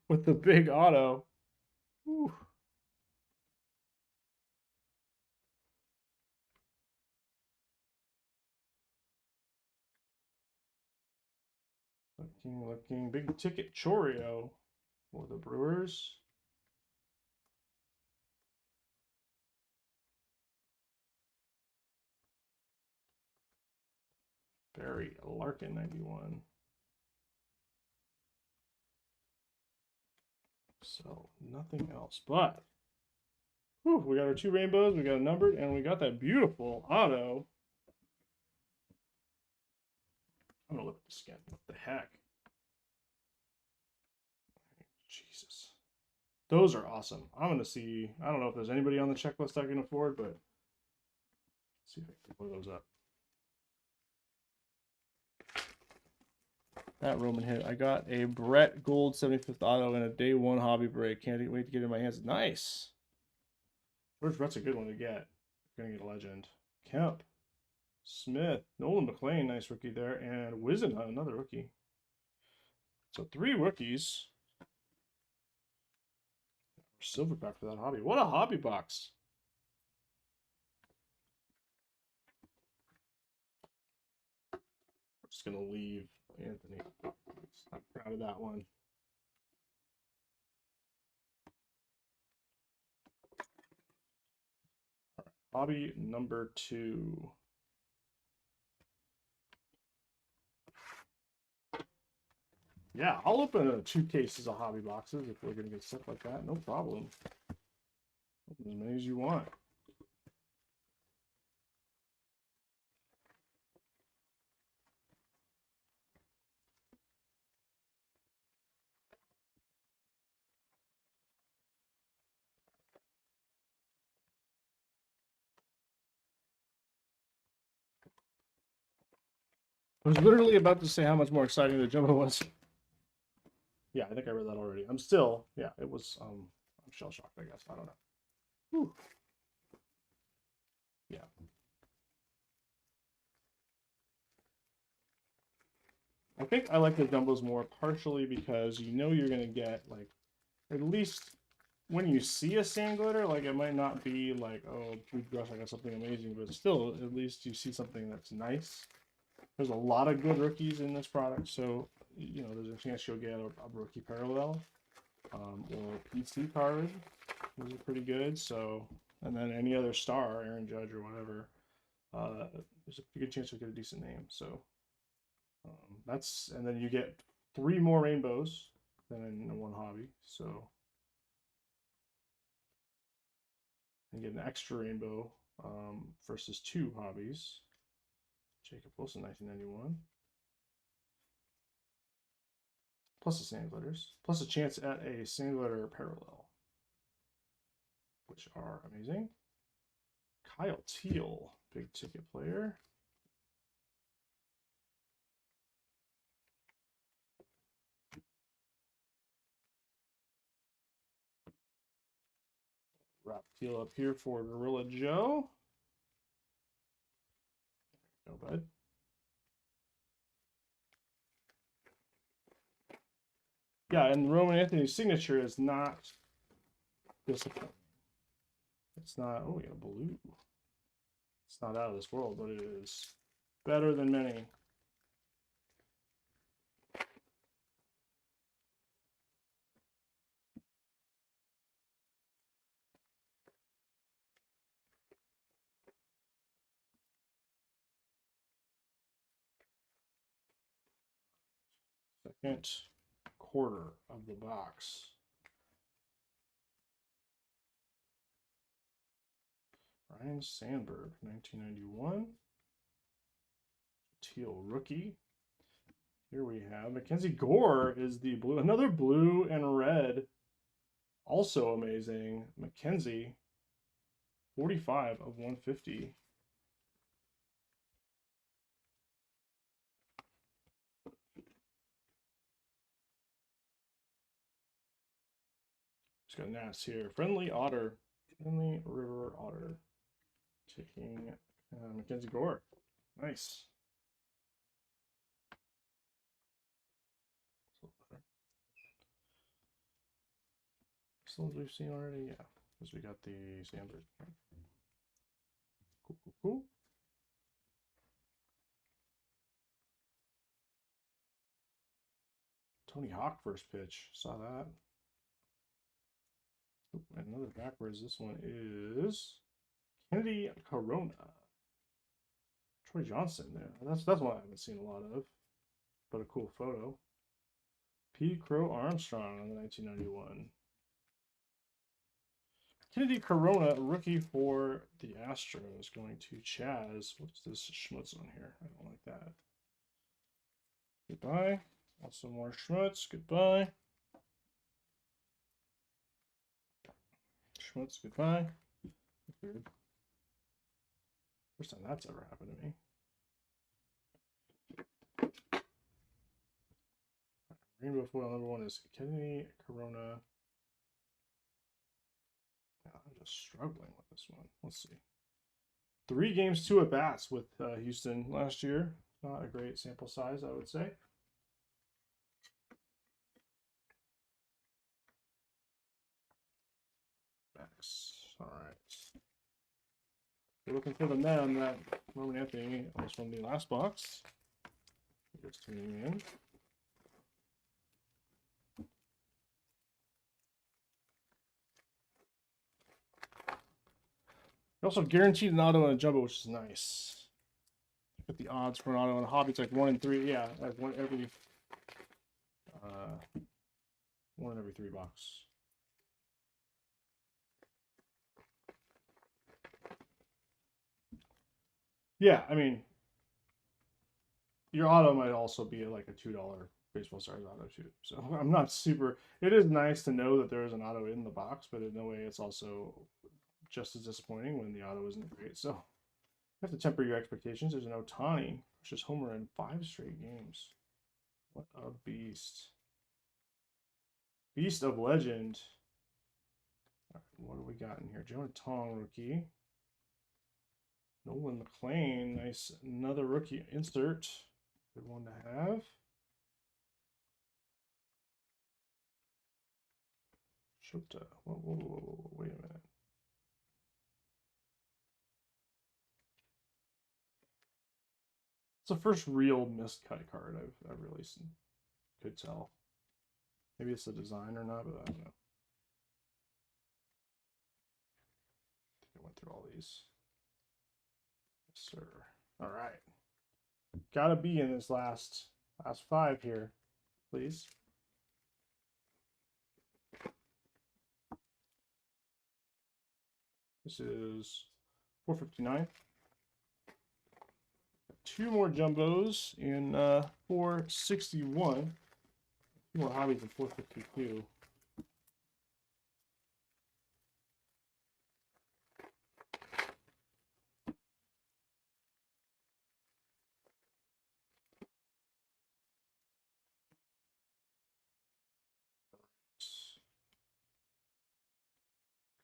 with the big auto. Whew. Looking big ticket Choreo for the Brewers. Barry Larkin 91. So nothing else, but whew, we got our 2 rainbows, we got a numbered, and we got that beautiful auto. I'm gonna look at the skin. What the heck? Jesus. Those are awesome. I'm gonna see. I don't know if there's anybody on the checklist I can afford, but let's see if I can pull those up. That Roman hit. I got a Brett Gold 75th auto and a day 1 hobby break. Can't wait to get it in my hands. Nice. George Brett's a good one to get. Gonna get a legend. Kemp. Smith. Nolan McLean, nice rookie there. And Wizen, another rookie. So 3 rookies. Silverback for that hobby. What a hobby box. I'm just gonna leave Anthony. I'm proud of that one. All right. Hobby number 2. Yeah, I'll open 2 cases of hobby boxes if we're gonna get stuff like that. No problem. Open as many as you want. I was literally about to say how much more exciting the Jumbo was. Yeah, I think I read that already. I'm still, yeah, it was, I'm shell shocked, I guess. I don't know. Whew. Yeah. I think I like the Jumbos more partially because you know you're going to get, like, at least when you see a sand glitter, like, it might not be like, oh, toothbrush, I got something amazing, but still, at least you see something that's nice. There's a lot of good rookies in this product, so, you know, there's a chance you'll get a rookie parallel or PC card. Those are pretty good. So, and then any other star, Aaron Judge or whatever, there's a good chance you'll get a decent name. So that's, and then you get 3 more rainbows than in 1 hobby. So you get an extra rainbow versus 2 hobbies. Jacob Wilson, 1991. Plus the sand glitters, plus a chance at a sand glitter parallel, which are amazing. Kyle Teal, big ticket player. Wrap Teal up here for Gorilla Joe. There you go, bud. Yeah, and Roman Anthony's signature is not disappointing. It's not, oh, we got a blue. It's not out of this world, but it is better than many. Second quarter of the box. Ryan Sandberg, 1991. Teal rookie. Here we have Mackenzie Gore is the blue, another blue and red. Also amazing. Mackenzie, 45 of 150. Just got Nats here. Friendly Otter. Friendly River Otter. Taking Mackenzie Gore. Nice. Some ones we've seen already, yeah. Because we got the Sandberg. Cool, cool, cool. Tony Hawk first pitch. Saw that. Oop, another backwards. This one is Kennedy Corona. Troy Johnson there. That's one I haven't seen a lot of, but a cool photo. P. Crow Armstrong on the 1991. Kennedy Corona, rookie for the Astros, going to Chaz. What's this schmutz on here? I don't like that. Goodbye. Also more schmutz. Goodbye. Schmutz. Goodbye. Weird. First time that's ever happened to me. Rainbow foil number one is Kennedy Corona. I'm just struggling with this one. Let's see. 3 games, 2 at bats with Houston last year. Not a great sample size, I would say. Backs. All right. We're looking for the men that Roman Anthony almost from the last box. Just tuning in. They also guaranteed an auto and a jumbo, which is nice. Look at the odds for an auto and a hobby. It's like 1 in 3. Yeah, like one in every 3 box. Yeah, I mean, your auto might also be like a $2 baseball stars auto too. So I'm not super. It is nice to know that there is an auto in the box, but in no way it's also just as disappointing when the auto isn't great. So you have to temper your expectations. There's an Ohtani, which is homer in 5 straight games. What a beast! Beast of legend. Right, what do we got in here? Jonah Tong rookie. Nolan McLean, nice. Another rookie insert. Good one to have. Shota. Whoa, wait a minute. It's the first real miscut card I've really seen. Could tell. Maybe it's the design or not, but I don't know. I think I went through all these. Yes, sir. All right. Gotta be in this last 5 here, please. This is 459. 2 more jumbos in 461. 2 more hobbies in 452.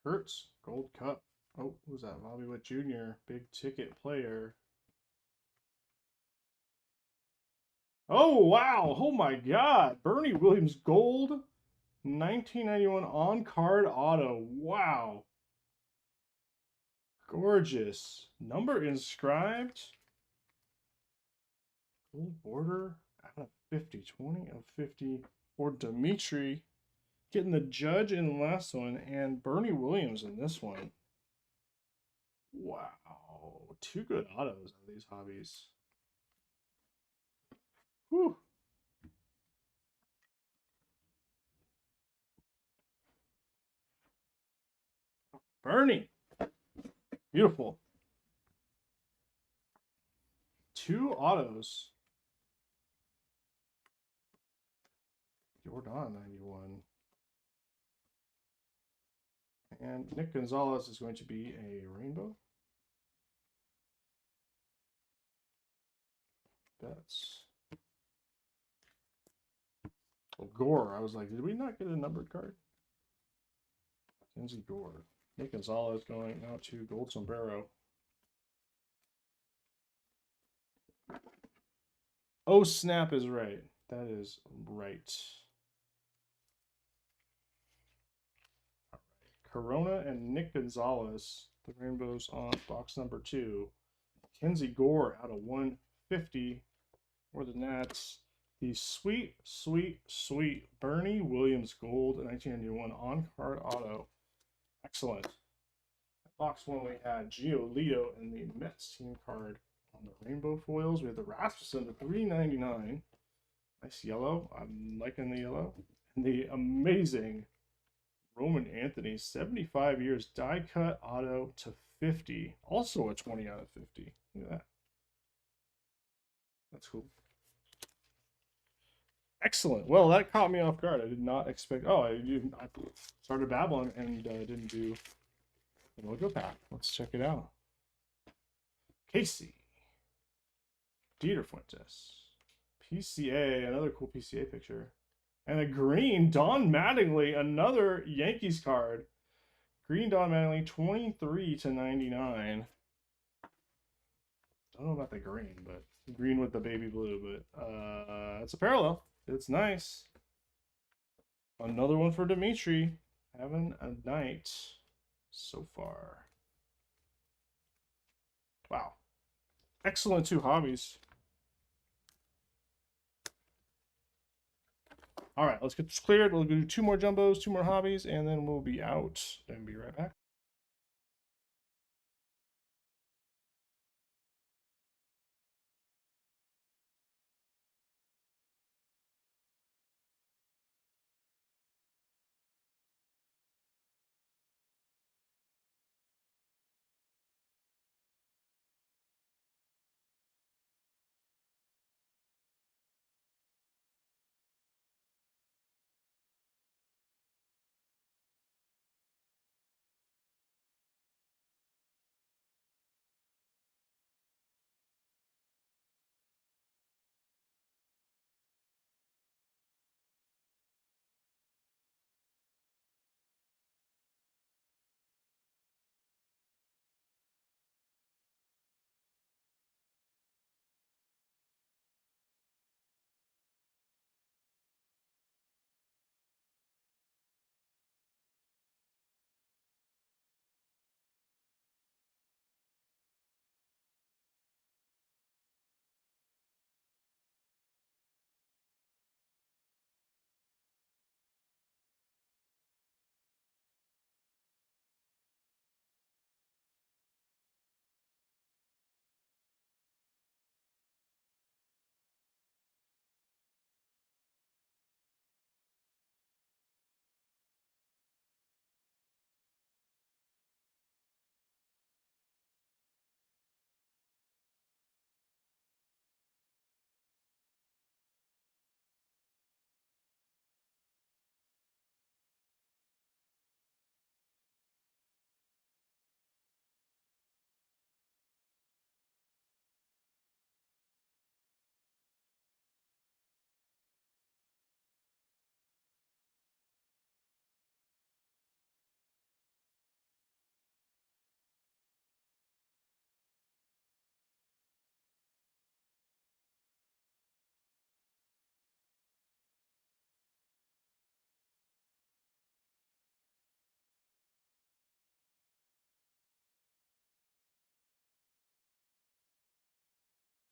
Kurtz, Gold Cup. Oh, who's that? Bobby Witt Jr., big ticket player. Oh, wow. Oh, my God. Bernie Williams Gold, 1991 on-card auto. Wow. Gorgeous. Number inscribed. Gold border out of 50. 20 of 50 for Dimitri. Getting the Judge in the last one and Bernie Williams in this one. Wow. Two good autos on these hobbies. Whew. Bernie. Beautiful. Two autos. Jordan 91. And Nick Gonzalez is going to be a rainbow. That's Gore. I was like, did we not get a numbered card? Kenzie Gore. Nick Gonzalez going out to Gold Sombrero. Oh, snap is right. That is right. All right. Corona and Nick Gonzalez. The rainbows on box number 2. Kenzie Gore out of 150 for the Nats. The sweet, sweet, sweet Bernie Williams Gold 1991 on-card auto. Excellent. Box 1 we had Giolito and the Mets team card on the rainbow foils. We have the Rasmussen, the $3.99. Nice yellow. I'm liking the yellow. And the amazing Roman Anthony, 75 years die cut auto to 50. Also a 20 out of 50. Look at that. That's cool. Excellent. Well, that caught me off guard. I did not expect. Oh, I started babbling and didn't do the logo pack. Let's check it out. Casey. Dieter Fuentes. PCA, another cool PCA picture. And a green Don Mattingly, another Yankees card. Green Don Mattingly, 23 to 99. Don't know about the green, but green with the baby blue, but it's a parallel. It's nice. Another one for Dimitri. Having a night so far. Wow. Excellent 2 hobbies. All right, let's get this cleared. We'll do 2 more jumbos, 2 more hobbies, and then we'll be out and be right back.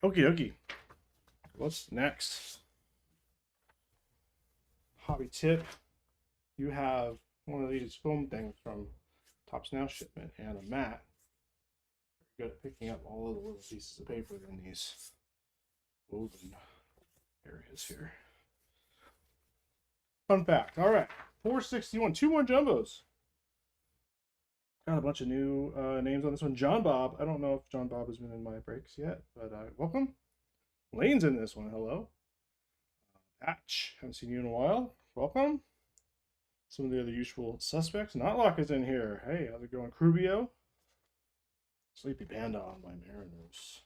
Okie dokie. What's next? Hobby tip. You have one of these foam things from Topps Now shipment and a mat. You're good at picking up all of the little pieces of paper in these woven areas here. Fun fact. All right. 461. 2 more jumbos. Got a bunch of new names on this one. John Bob. I don't know if John Bob has been in my breaks yet, but welcome. Lane's in this one. Hello. Patch. Haven't seen you in a while. Welcome. Some of the other usual suspects. Notlock is in here. Hey, how's it going? Crubio. Sleepy Panda on my Mariners.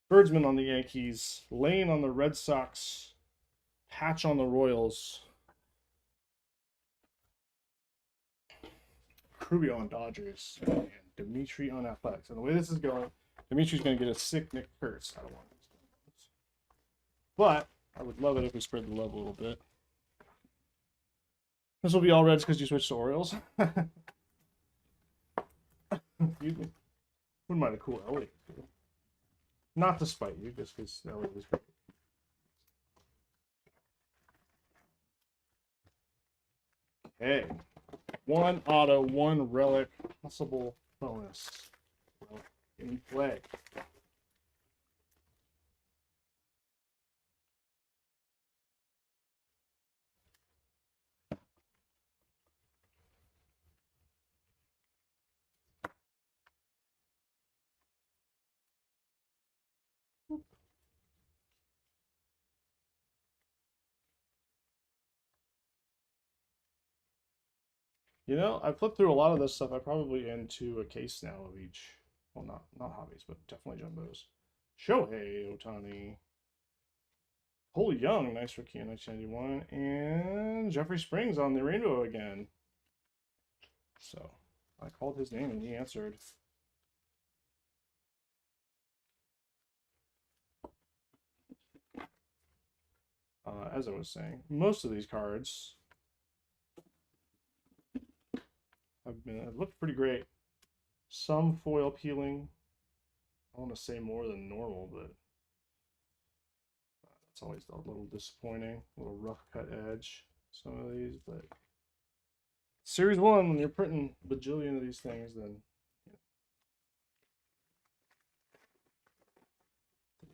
Birdsman on the Yankees. Lane on the Red Sox. Patch on the Royals. Crubio on Dodgers. And Dimitri on Athletics. And the way this is going, Dimitri's going to get a sick Nick Kurtz. I don't want this. But I would love it if we spread the love a little bit. This will be all Reds because you switched to Orioles. You wouldn't mind a cool Elliott. Not to spite you, just because Elliott was great. Okay. 1 auto, 1 relic, possible bonus. Well, in play. You know, I flipped through a lot of this stuff. I probably into a case now of each. Well, not hobbies, but definitely jumbos. Shohei Ohtani. Cole Young, nice rookie in 1991. And Jeffrey Springs on the rainbow again. So, I called his name and he answered. As I was saying, most of these cards have looked pretty great. Some foil peeling. I want to say more than normal, but that's always a little disappointing. A little rough cut edge, some of these, but Series 1, when you're printing a bajillion of these things, then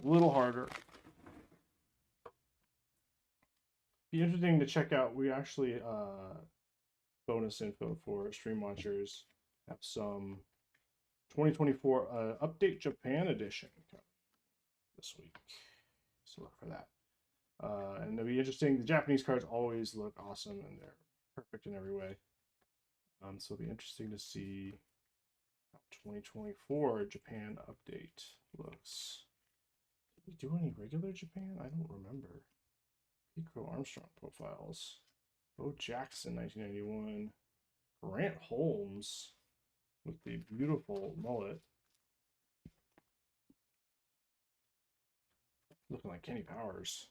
a little harder. Be interesting to check out. We actually bonus info for stream watchers. Have some 2024 update Japan edition this week, so look for that. And it'll be interesting. The Japanese cards always look awesome and they're perfect in every way. So it'll be interesting to see how 2024 Japan update looks. Did we do any regular Japan? I don't remember. Pico Armstrong profiles. Bo Jackson, 1991. Grant Holmes with the beautiful mullet. Looking like Kenny Powers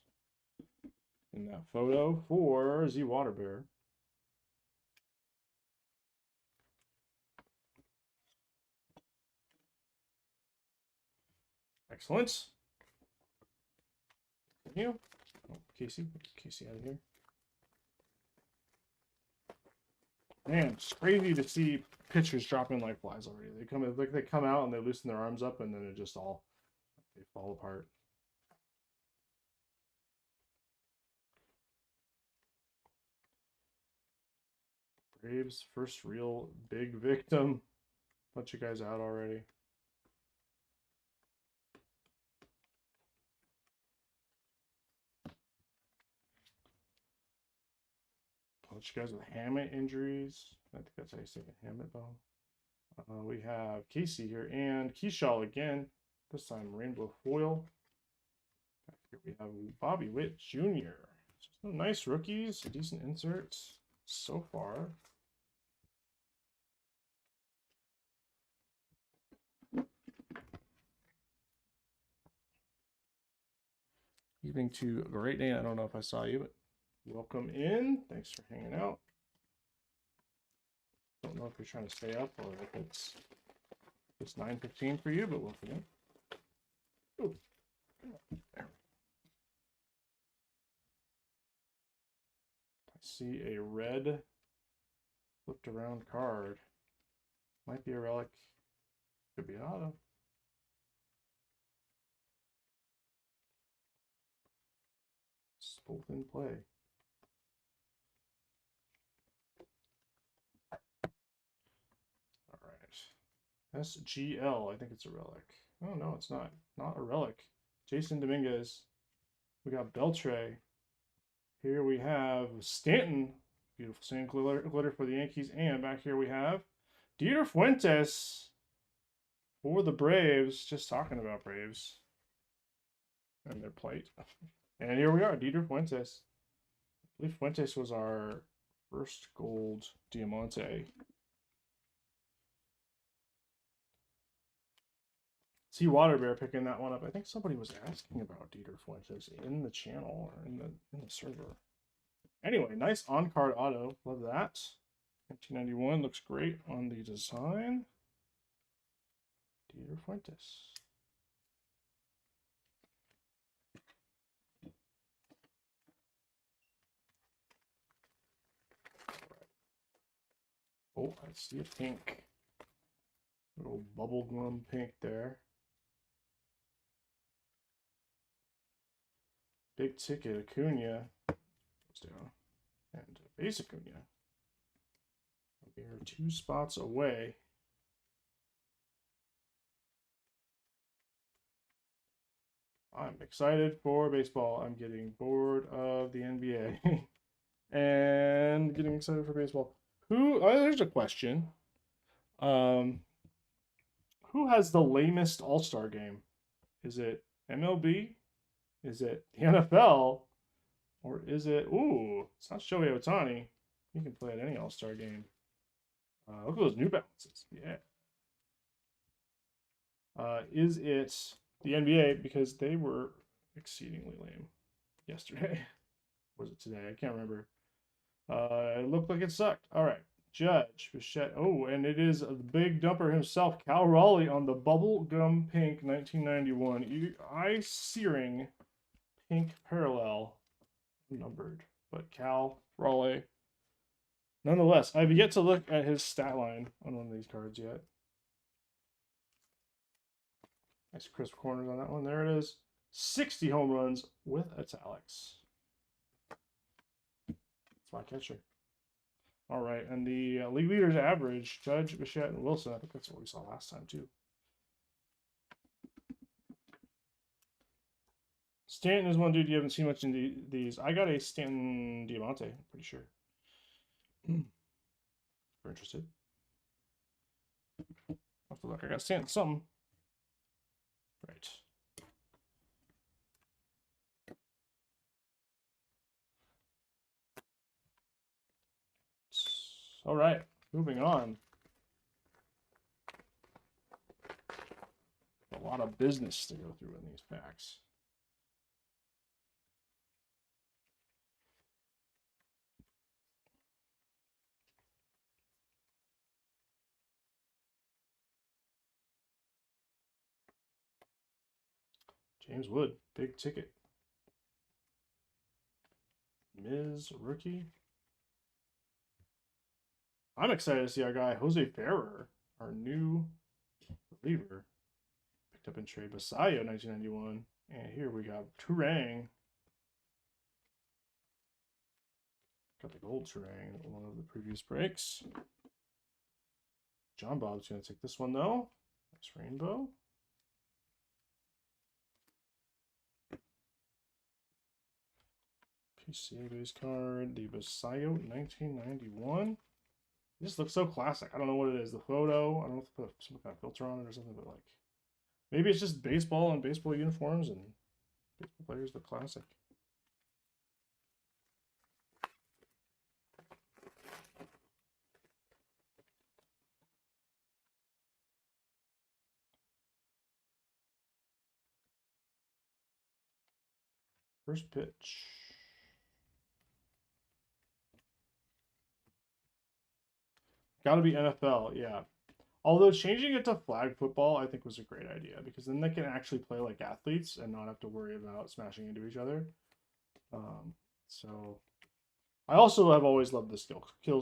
in that photo for Z Waterbear. Excellent. Continue. Oh, Casey out of here. Man, it's crazy to see pitchers dropping like flies already. They come out and they loosen their arms up and then it just all they fall apart. Braves first real big victim. Bunch of guys out already. Bunch of guys with hamate injuries. I think that's how you say it, hamate bone. We have Casey here and Keyshaw again. This time rainbow foil. Back here we have Bobby Witt Jr. Some nice rookies, decent inserts so far. Evening to Great Dane. I don't know if I saw you, but welcome in. Thanks for hanging out. Don't know if you're trying to stay up or if it's It's 9:15 for you, but we'll forget. Ooh. There. I see a red flipped around card. Might be a relic. Could be an auto. It's both in play. All right. SGL. I think it's a relic. Oh, no, it's not. Not a relic. Jason Dominguez. We got Beltran. Here we have Stanton. Beautiful sand glitter for the Yankees. And back here we have Dieter Fuentes for the Braves. Just talking about Braves and their plight. And here we are, Dieter Fuentes. I believe Fuentes was our first gold Diamante. See Waterbear picking that one up. I think somebody was asking about Dieter Fuentes in the channel or in the server. Anyway, nice on-card auto. Love that. 1991 looks great on the design. Dieter Fuentes. Oh, I see a pink. Little bubblegum pink there. Big ticket Acuna. Goes down. And base Acuna. We are 2 spots away. I'm excited for baseball. I'm getting bored of the NBA. And getting excited for baseball. There's a question. Who has the lamest All-Star game? Is it MLB? Is it the NFL? Or is it, it's not Shohei Ohtani. He can play at any All-Star game. Look at those New Balances. Yeah. Is it the NBA? Because they were exceedingly lame yesterday. Was it today? I can't remember. It looked like it sucked. All right. Judge, Bichette. Oh, and it is the big dumper himself, Cal Raleigh, on the bubblegum pink 1991. Eye-searing pink parallel. Numbered. But Cal Raleigh. Nonetheless, I've yet to look at his stat line on one of these cards yet. Nice crisp corners on that one. There it is. 60 home runs with italics. That's my catcher. All right, and the league leaders average, Judge, Bichette, and Wilson. I think that's what we saw last time, too. Stanton is one dude you haven't seen much in these. I got a Stanton Diamante, I'm pretty sure. If you're interested. I'll have to look. I got Stanton something. Right. All right, moving on. A lot of business to go through in these packs. James Wood, big ticket. Miz, rookie. I'm excited to see our guy, Jose Ferrer, our new reliever. Picked up in trade Basayo, 1991. And here we got Turang. Got the gold Turang, one of the previous breaks. John Bob's going to take this one, though. Nice rainbow. PCA base card, the Basayo 1991. This looks so classic. I don't know what it is. The photo, I don't know if to put some kind of filter on it or something, but like, maybe it's just baseball and baseball uniforms and baseball players look classic. First pitch. Got to be NFL, yeah. Although changing it to flag football, I think was a great idea because then they can actually play like athletes and not have to worry about smashing into each other. So I also have always loved the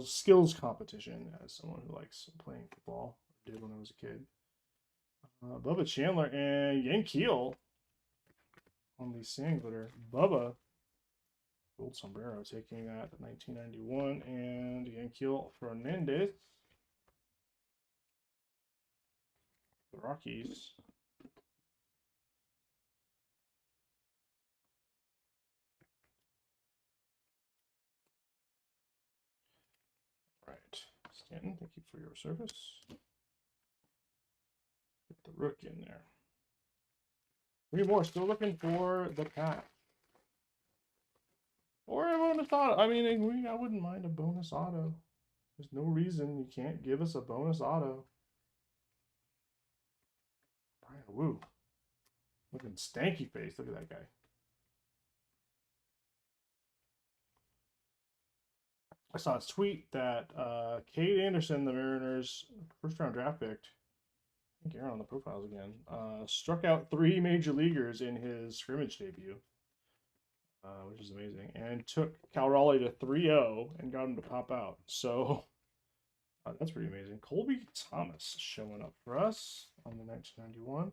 skills competition as someone who likes playing football. I did when I was a kid. Bubba Chandler and Yankeel on the sand glitter. Bubba, gold sombrero, taking that 1991, and Yankeel Fernandez, the Rockies. Right, Stanton, thank you for your service. Get the rook in there. 3 more, still looking for the pack. Or a bonus auto. I mean, I wouldn't mind a bonus auto. There's no reason you can't give us a bonus auto. Brian Wu. Looking stanky face. Look at that guy. I saw his tweet that Cade Anderson, the Mariners' first-round draft pick, I think Aaron on the profiles again, struck out 3 major leaguers in his scrimmage debut, which is amazing, and took Cal Raleigh to 3-0 and got him to pop out. So that's pretty amazing. Colby Thomas showing up for us on the 1991.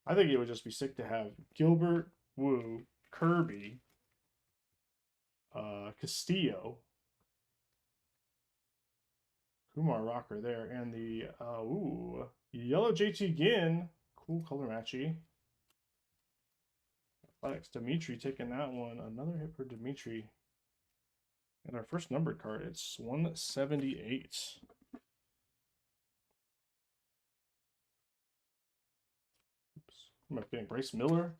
I think it would just be sick to have Gilbert, Wu, Kirby, Castillo, Kumar Rocker there, and the yellow JT Ginn, cool color matchy. Athletics, Dimitri taking that one. Another hit for Dimitri. And our first numbered card, it's 178. Oops. Am I getting Bryce Miller?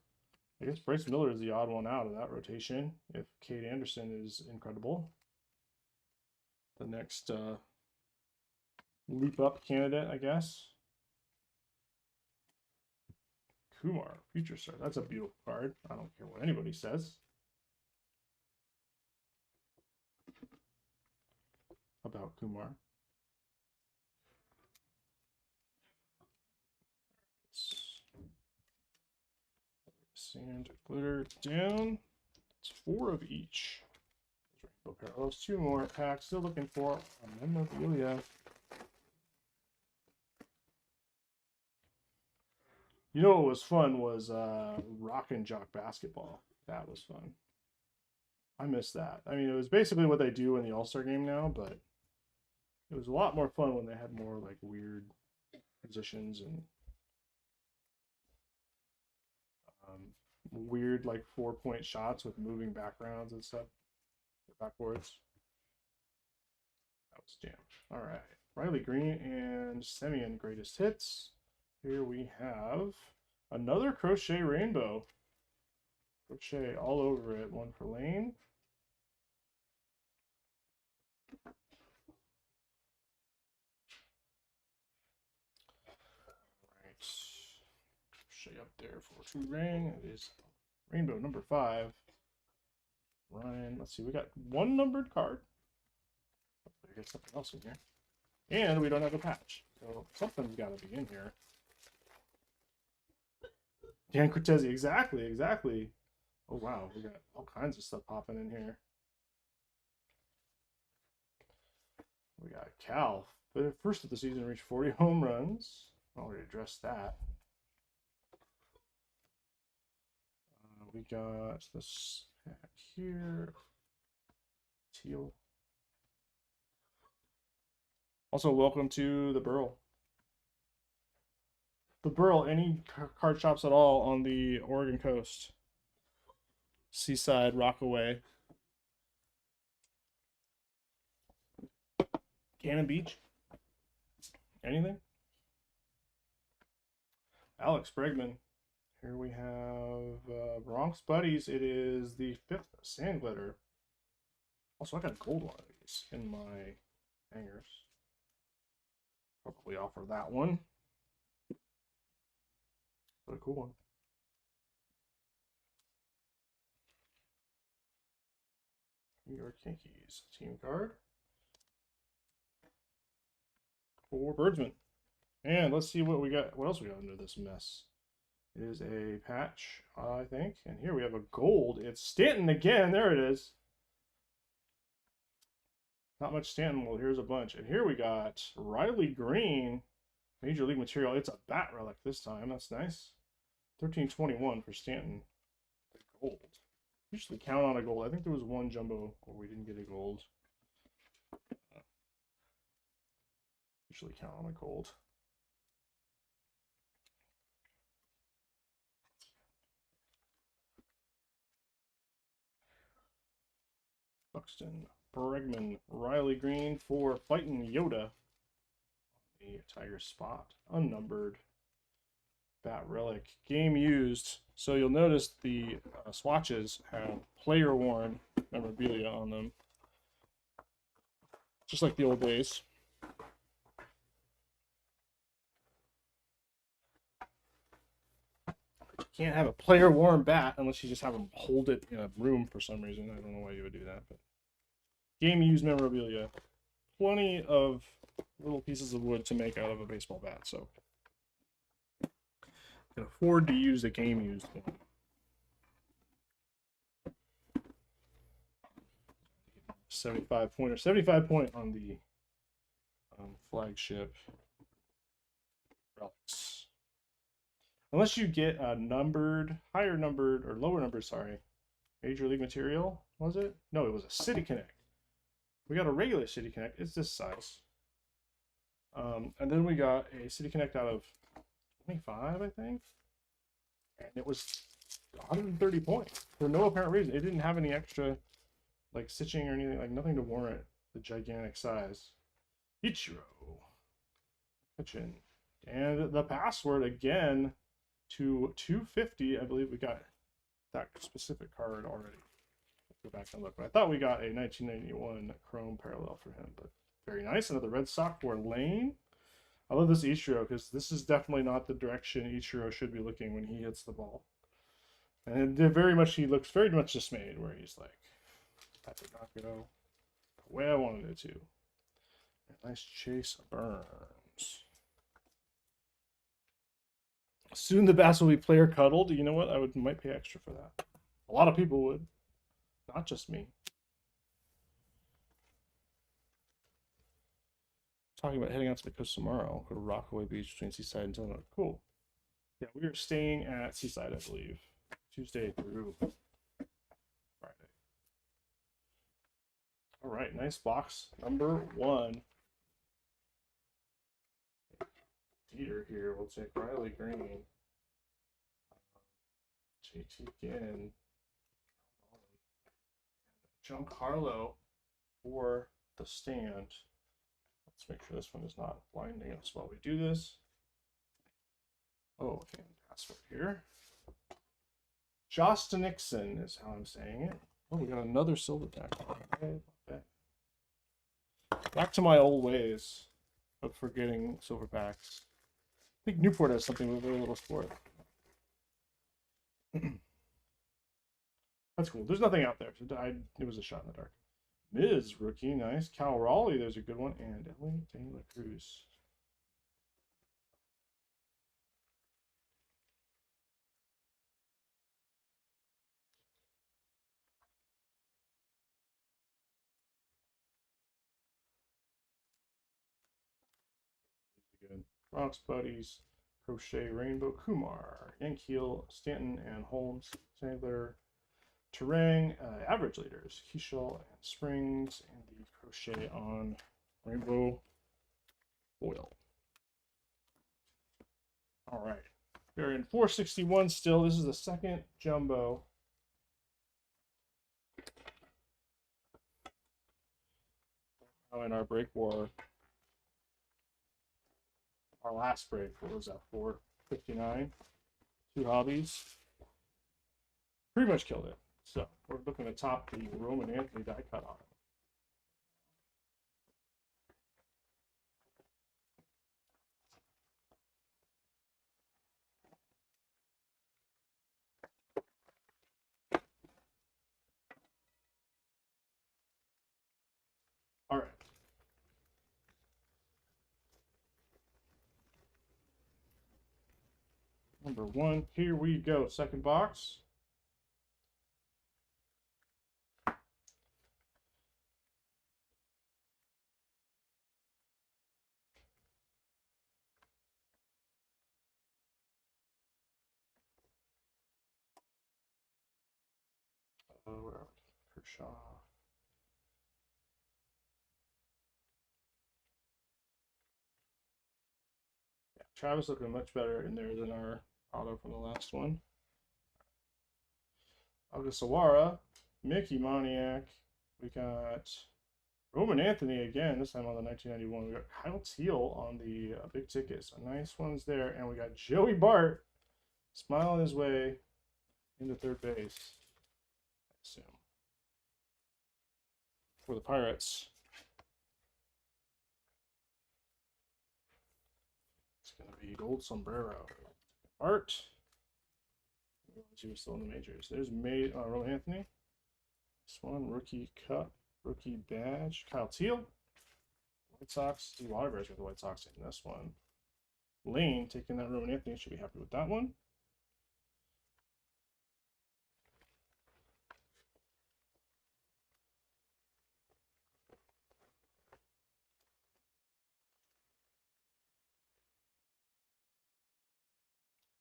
I guess Bryce Miller is the odd one out of that rotation. If Cade Anderson is incredible. The next leap up candidate, I guess. Kumar, Future Star. That's a beautiful card. I don't care what anybody says about Kumar. Sand glitter down. It's 4 of each. Rainbow parallels. 2 more packs. Still looking for a memorabilia. You know what was fun was Rock and Jock basketball. That was fun. I missed that. I mean, it was basically what they do in the All-Star game now, but it was a lot more fun when they had more like weird positions and weird like 4-point shots with moving backgrounds and stuff. Backboards. That was jam. All right. Riley Green and Semyon greatest hits. Here we have another crochet rainbow. Crochet all over it. 1 for Lane. Right. Crochet up there for 2 ring. It is rainbow number 5. Ryan, let's see. We got 1 numbered card. I got something else in here. And we don't have a patch. So something's got to be in here. Dan Cortese, exactly. Oh, wow. We got all kinds of stuff popping in here. We got Cal. The first of the season reached 40 home runs. Already addressed that. We got this pack here. Teal. Also, welcome to the Burl. The Burl, any card shops at all on the Oregon coast. Seaside, Rockaway. Cannon Beach. Anything? Alex Bregman. Here we have Bronx Buddies. It is the 5th sand glitter. Also, I got a gold one of these in my hangers. Probably offer that one. But a cool one. New York Yankees team card for Birdsman. And let's see what we got. What else we got under this mess? It is a patch, I think. And here we have a gold. It's Stanton again. There it is. Not much Stanton. Well, here's a bunch. And here we got Riley Green. Major League material. It's a bat relic this time. That's nice. 1321 for Stanton. The gold. Usually count on a gold. I think there was one jumbo where we didn't get a gold. Usually count on a gold. Buxton, Bregman, Riley Green for Fighting Yoda. The Tiger Spot, unnumbered. Bat relic, game used. So you'll notice the swatches have player worn memorabilia on them, just like the old days. You can't have a player worn bat unless you just have them hold it in a room for some reason. I don't know why you would do that, but game used memorabilia. Plenty of little pieces of wood to make out of a baseball bat, so you can afford to use a game used one. $75 pointer, 75 point on the flagship relics. Unless you get a numbered, higher numbered, or lower numbered, sorry, Major League material, was it? No, it was a City Connect. We got a regular City Connect. It's this size. And then we got a City Connect out of 25, I think. And it was 130 points for no apparent reason. It didn't have any extra, like, stitching or anything, like, nothing to warrant the gigantic size. Ichiro. Kitchen. And the password again to 250. I believe we got that specific card already. Let's go back and look. But I thought we got a 1991 Chrome parallel for him, but very nice. Another red sock for Lane. I love this Ichiro because this is definitely not the direction Ichiro should be looking when he hits the ball. And he looks very much dismayed, where he's like, that did not go the way I wanted it to. A nice Chase Burns. Soon the bats will be player cuddled. You know what? I might pay extra for that. A lot of people would. Not just me. Talking about heading out to the coast tomorrow. Go to Rockaway Beach between Seaside and Tillamook. Cool. Yeah, we are staying at Seaside, I believe. Tuesday through Friday. All right, nice box. Number 1. Peter here. We'll take Riley Green. JT again. Giancarlo for the stand. Let's make sure this one is not blinding us while we do this. Oh, and password here. Josta Nixon is how I'm saying it. Oh, we got another silver pack. Back to my old ways of forgetting silver packs. I think Newport has something with very little sport. That's cool. There's nothing out there. So it was a shot in the dark. Miz rookie, nice. Cal Raleigh, there's a good one. And Ellie De La Cruz. Good. Bronx Buddies, Crochet Rainbow, Kumar, Yankiel, Stanton, and Holmes, Sandler, Terang, Average Leaders, Keishel, and Springs, and the Crochet on Rainbow Foil. All right. We're in 461 still. This is the second jumbo. Now in our break war. Our last break, what was that, 459? 2 hobbies. Pretty much killed it. So we're looking to top the Roman Anthony die cut on it. All right. Number 1. Here we go. Second box. Where are we? Kershaw. Yeah, Travis looking much better in there than our auto from the last one. Agasawara, Mickey Moniak. We got Roman Anthony again, this time on the 1991. We got Kyle Teal on the big ticket. So nice ones there. And we got Joey Bart smiling his way into third base, I assume, for the Pirates. It's going to be gold sombrero. Art. He was still in the majors. There's Roman Anthony. This one, rookie cup, rookie badge. Kyle Teal. White Sox. Steve Waterbury's got the White Sox in this one. Lane taking that Roman Anthony. Should be happy with that one.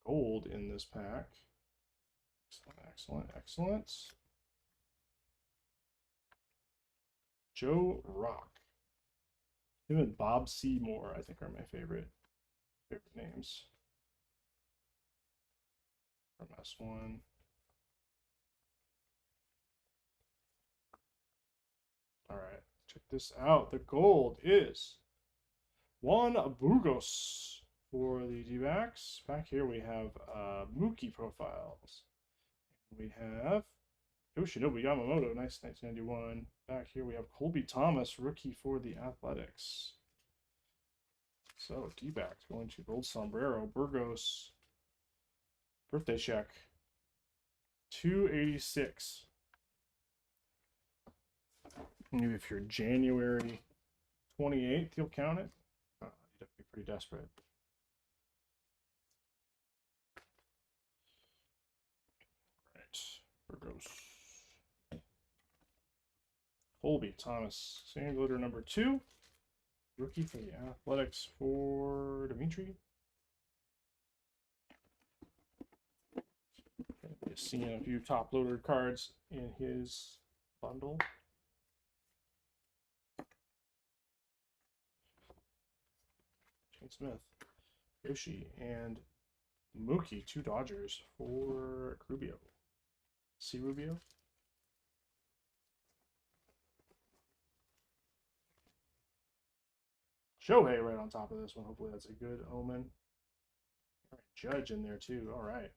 Gold in this pack. Excellent, excellent, excellent. Joe Rock. Him and Bob Seymour, I think, are my favorite names from S1. All right, check this out. The gold is Juan Burgos for the D-backs. Back here we have Mookie profiles. We have Yoshinobu Yamamoto, nice 1991. Back here we have Colby Thomas, rookie for the Athletics. So D-backs going to gold sombrero. Burgos, birthday check, 286. Maybe if you're January 28th, you'll count it. You'd have to be pretty desperate. Right, Burgos. Colby Thomas, sand glitter number 2. Rookie for the Athletics for Dimitri. Just seeing a few top loaded cards in his bundle. Shane Smith, Yoshi, and Mookie, 2 Dodgers for Rubio. C. Rubio. Shohei right on top of this one. Hopefully that's a good omen. All right, Judge in there too. All right.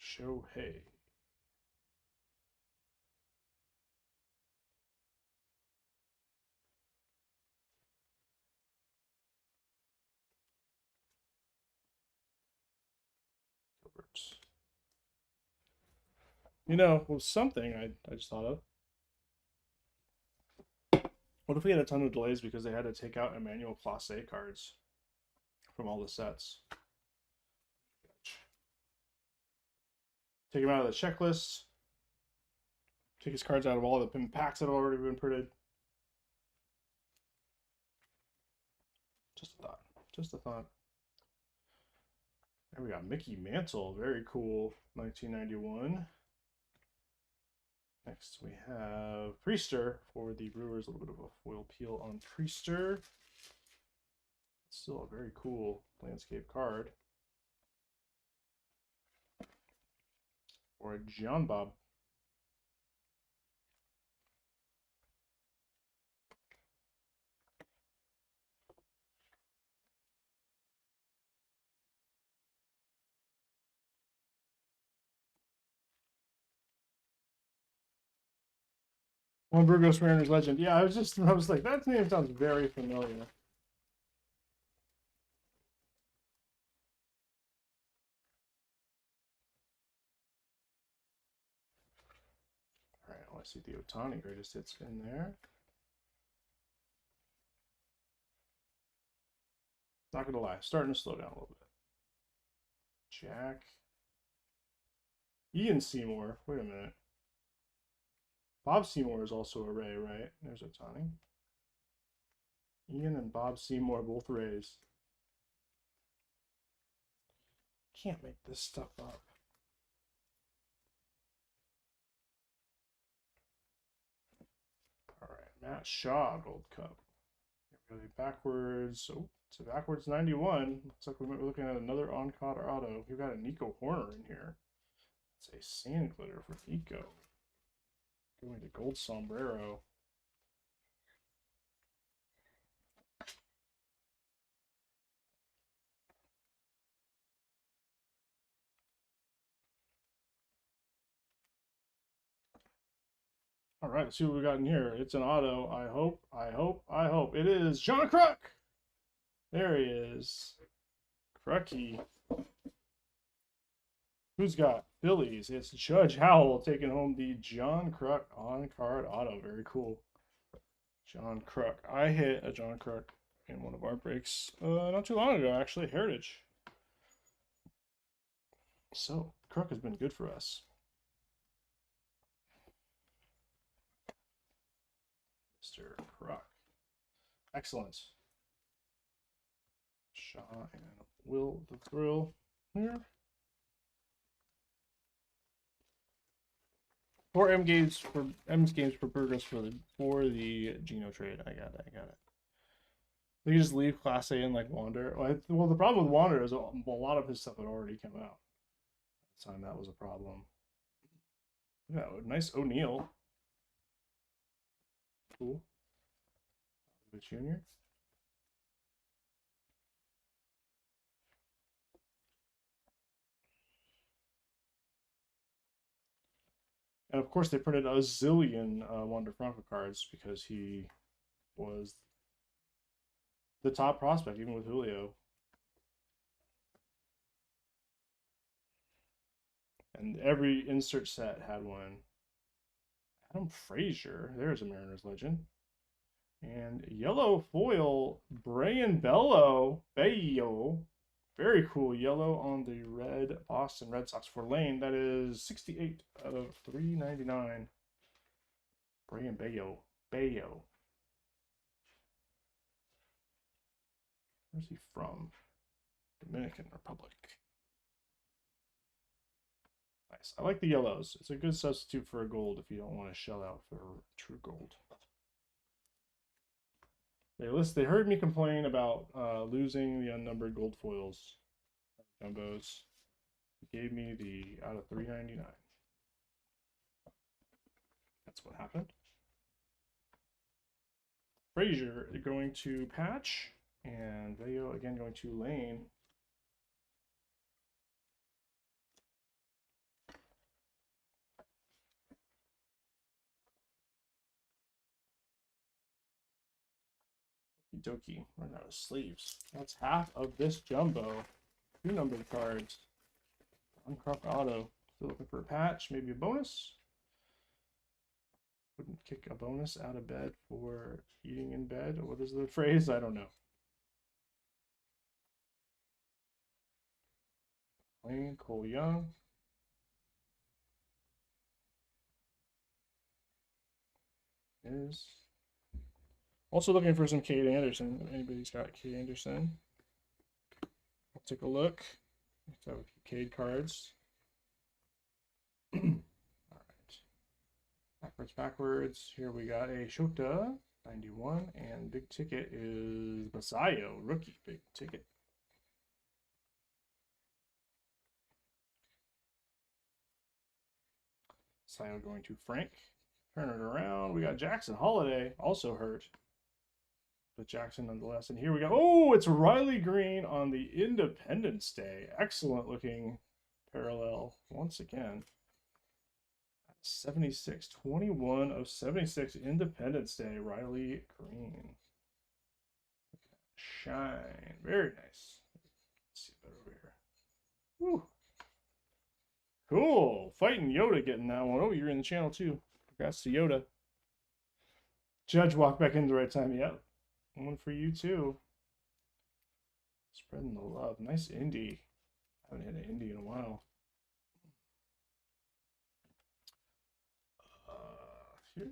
Shohei. Gilbert. You know, was something I just thought of. What if we had a ton of delays because they had to take out Emmanuel Class A cards from all the sets? Take him out of the checklist. Take his cards out of all the packs that have already been printed. Just a thought. Just a thought. There we got Mickey Mantle. Very cool. 1991. Next we have Priester for the Brewers. A little bit of a foil peel on Priester. Still a very cool landscape card. Or a John Bob. Juan Burgos, Mariners legend. Yeah, I was like, that name sounds very familiar. All right, I see the Ohtani greatest hits in there. Not gonna lie, starting to slow down a little bit. Jack. Ian Seymour. Wait a minute. Bob Seymour is also a Ray, right? There's Otani. Ian and Bob Seymour, both Rays. Can't make this stuff up. All right, Matt Shaw, Gold Cup. Really backwards. Oh, it's a backwards 91. Looks like we might be looking at another on-card auto. We've got a Nico Horner in here. It's a sand glitter for Nico. Going to gold sombrero. All right, let's see what we got in here. It's an auto. I hope. It is John Kruk. There he is. Krucky. Who's got Phillies? It's Judge Howell taking home the John Kruk on-card auto. Very cool. John Kruk. I hit a John Kruk in one of our breaks not too long ago, actually. Heritage. So, Kruk has been good for us. Mr. Kruk. Excellent. Shaw and Will the Thrill here. 4 M games for progress for the Geno trade. I got it. They can just leave Class A and like Wander. Well, the problem with Wander is a lot of his stuff had already come out. At the time that was a problem. Yeah, nice O'Neal. Cool. Junior. And of course, they printed a zillion Wander Franco cards because he was the top prospect, even with Julio. And every insert set had one. Adam Frazier, there's a Mariners legend. And yellow foil, Brayan Bello. Very cool yellow on the red Boston Red Sox for Lane. That is 68 out of 399. Brayan Bello. Where's he from? Dominican Republic. Nice. I like the yellows. It's a good substitute for a gold if you don't want to shell out for true gold. They heard me complain about losing the unnumbered gold foils, jumbos. They gave me the out of 399. That's what happened. Frazier going to Patch, and Vayo again going to Lane. Dokie, run out of sleeves. That's half of this jumbo. 2 numbered cards. Uncropped auto. Still looking for a patch, maybe a bonus. Wouldn't kick a bonus out of bed for eating in bed. What is the phrase? I don't know. Lane, Cole Young. Is also looking for some Cade Anderson. If anybody's got Cade Anderson, I'll take a look. So Cade cards. All right. Backwards. Here we got a Shota 91, and big ticket is Basayo, rookie, big ticket. Basayo going to Frank. Turn it around. We got Jackson Holiday, also hurt. But Jackson nonetheless. And here we go. Oh, it's Riley Green on the Independence Day. Excellent looking parallel once again. 76, 21 of 76 Independence Day, Riley Green. Shine. Very nice. Let's see that over here. Woo. Cool. Fighting Yoda getting that one. Oh, you're in the channel too. Congrats to Yoda. Judge walked back in the right time. Yep. One for you too. Spreading the love. Nice indie. I haven't hit an indie in a while. Here,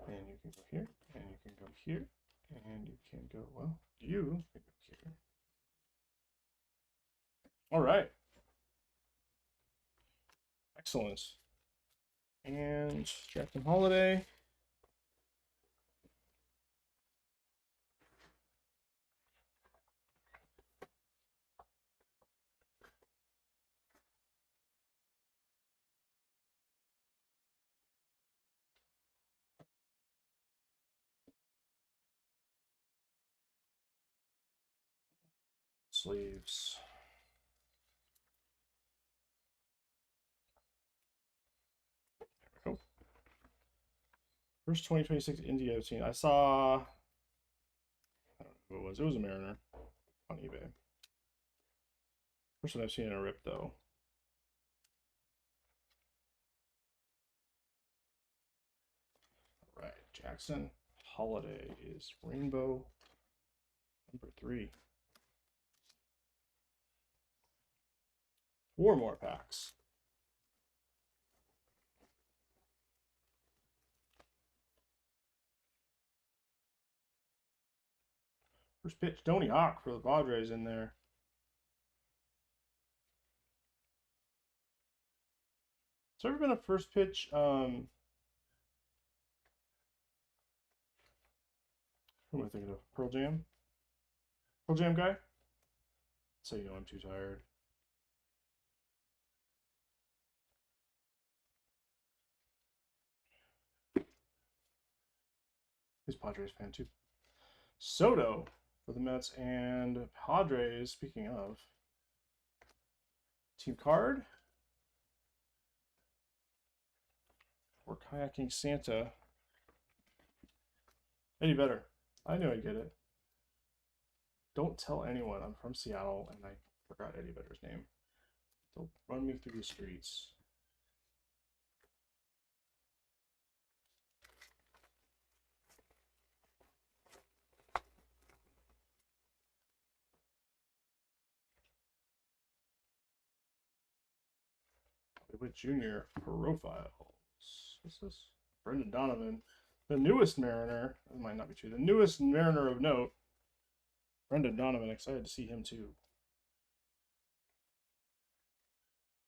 and you can go here, and you can go here, and you can go, well, you can go here. All right. Excellent. And Jackson Holiday. Sleeves. There we go. First 2026 indie I've seen. I saw, I don't know who it was. It was a Mariner on eBay. First one I've seen in a rip, though. All right, Jackson Holiday is Rainbow number 3. 4 more packs. First pitch, Tony Hawk for the Padres in there. Has there ever been a first pitch? Who am I thinking of? Pearl Jam? Pearl Jam guy? So you know I'm too tired. He's a Padres fan too. Soto for the Mets and Padres. Speaking of, team card or Kayaking Santa. Eddie Vedder. I knew I'd get it. Don't tell anyone I'm from Seattle and I forgot Eddie Vedder's name. They'll run me through the streets. With Junior profiles. What's this? Brendan Donovan, the newest Mariner. That might not be true. The newest Mariner of note. Brendan Donovan. Excited to see him too.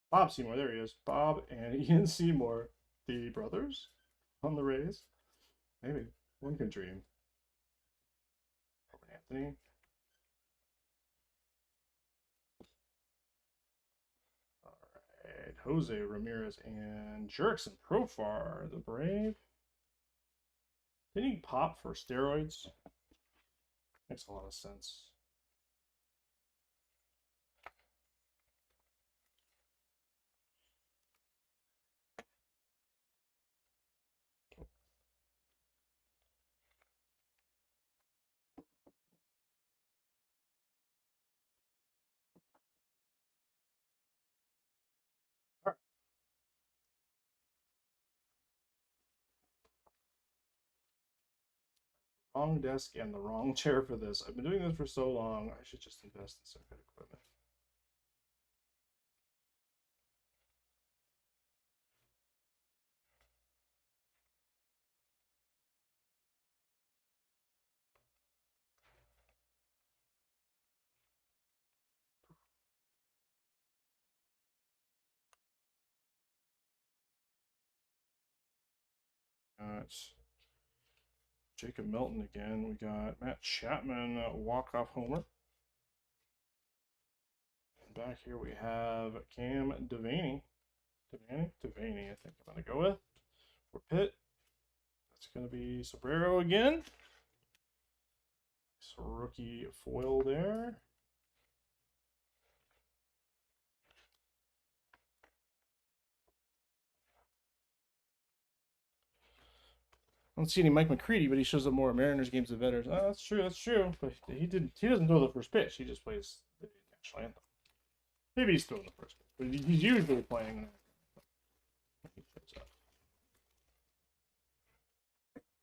Bob Seymour. There he is. Bob and Ian Seymour, the brothers on the Rays. Maybe one can dream. Robert Anthony. Jose Ramirez and Jurickson Profar, the Brave. Didn't he pop for steroids? Makes a lot of sense. Wrong desk and the wrong chair for this. I've been doing this for so long. I should just invest in some good equipment. Jacob Melton again. We got Matt Chapman, walk-off homer. And back here we have Cam Devaney. Devaney, I think I'm going to go with. For Pitt, that's going to be Sobrero again. So rookie foil there. I don't see any Mike McCready, but he shows up more at Mariners games than Veterans. Oh, that's true, that's true. But he doesn't throw the first pitch. He just plays the national anthem. Maybe he's throwing the first pitch, but he's usually playing when he shows up.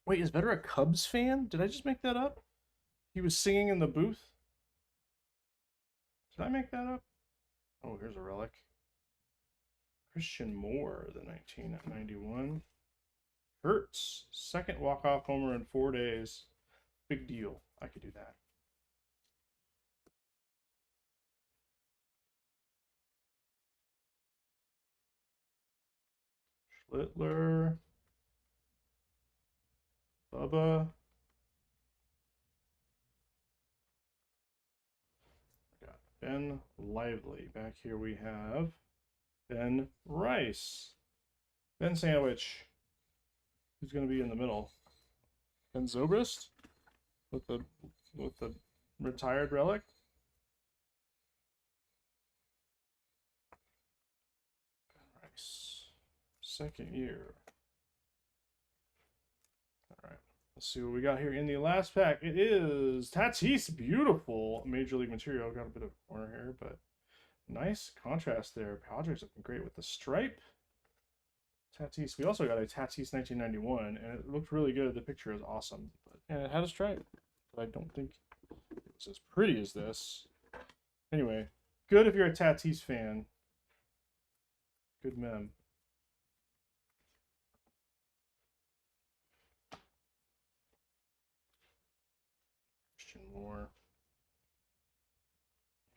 Wait, is Vetter a Cubs fan? Did I just make that up? He was singing in the booth? Did I make that up? Oh, here's a relic. Christian Moore, the 1991. Hurts, second walk-off homer in 4 days. Big deal. I could do that. Schlittler. Bubba. Got Ben Lively. Back here we have Ben Rice. Ben Sandwich. Who's going to be in the middle? Ben Zobrist with the retired relic. Ben Rice. Second year. All right. Let's see what we got here in the last pack. It is Tatis, beautiful Major League material. Got a bit of corner here, but nice contrast there. Padres looking great with the stripe. Tatis. We also got a Tatis 1991, and it looked really good. The picture is awesome, and it had a stripe, but I don't think it was as pretty as this. Anyway, good if you're a Tatis fan. Good mem. More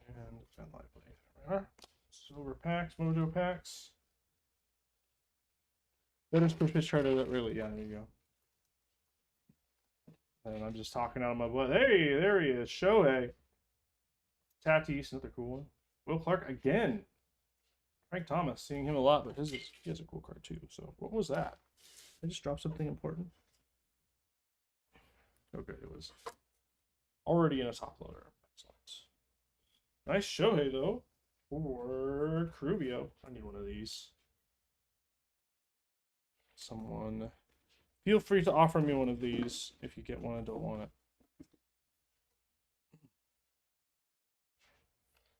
and Ben Lively. There we are. Silver packs, Mojo packs. Better push pitch chart of that really. Yeah, there you go. And I'm just talking out of my butt. Hey, there he is. Shohei. Tatis, another cool one. Will Clark again. Frank Thomas, seeing him a lot, but he has a cool card too. So what was that? I just dropped something important. Okay, it was already in a top loader. Excellent. Nice Shohei, though, for Crubio. I need one of these. Someone, feel free to offer me one of these if you get one and don't want it.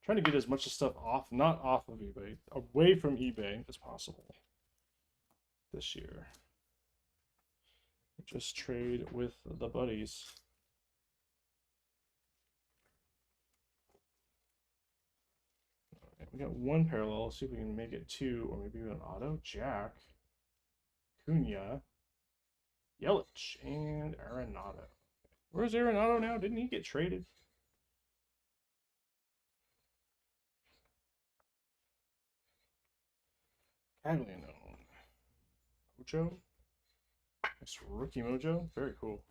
Trying to get as much stuff off, not off of eBay, away from eBay as possible this year. Just trade with the buddies. We got one parallel. Let's see if we can make it two, or maybe an auto. Jack, Cunha, Yelich, and Arenado. Where's Arenado now? Didn't he get traded? Cagliano. Mojo. Nice rookie Mojo. Very cool.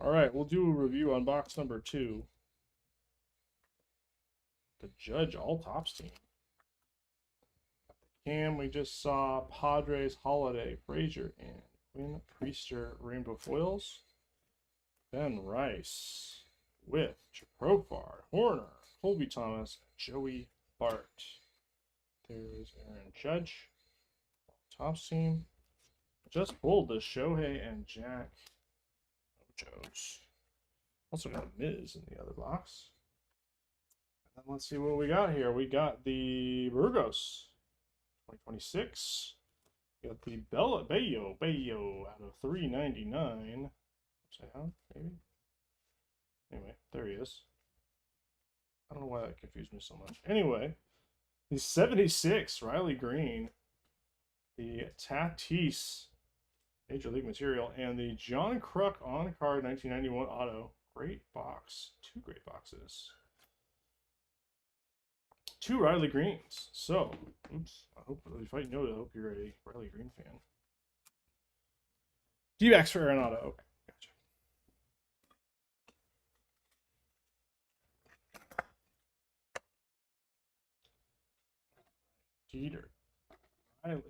All right, we'll do a review on box number 2. The Judge All Tops team. Cam, we just saw Padres, Holiday, Frazier, and Quinn Priester Rainbow Foils. Ben Rice with Profar, Horner, Colby Thomas, Joey Bart. There's Aaron Judge. Tops team. Just pulled the Shohei and Jack Mojos. Also got a Miz in the other box. And let's see what we got here. We got the Burgos 2026. We got the Bayo out of 399. Upside down, maybe. Anyway, there he is. I don't know why that confused me so much. Anyway, the 76 Riley Green, the Tatis Major League material, and the John Kruk on card 1991 auto. Great box. 2 great boxes. 2 Riley Greens. So, oops. I hope if I know, I hope you're a Riley Green fan. D-backs for Arenado. Okay, gotcha. Jeter, Riley,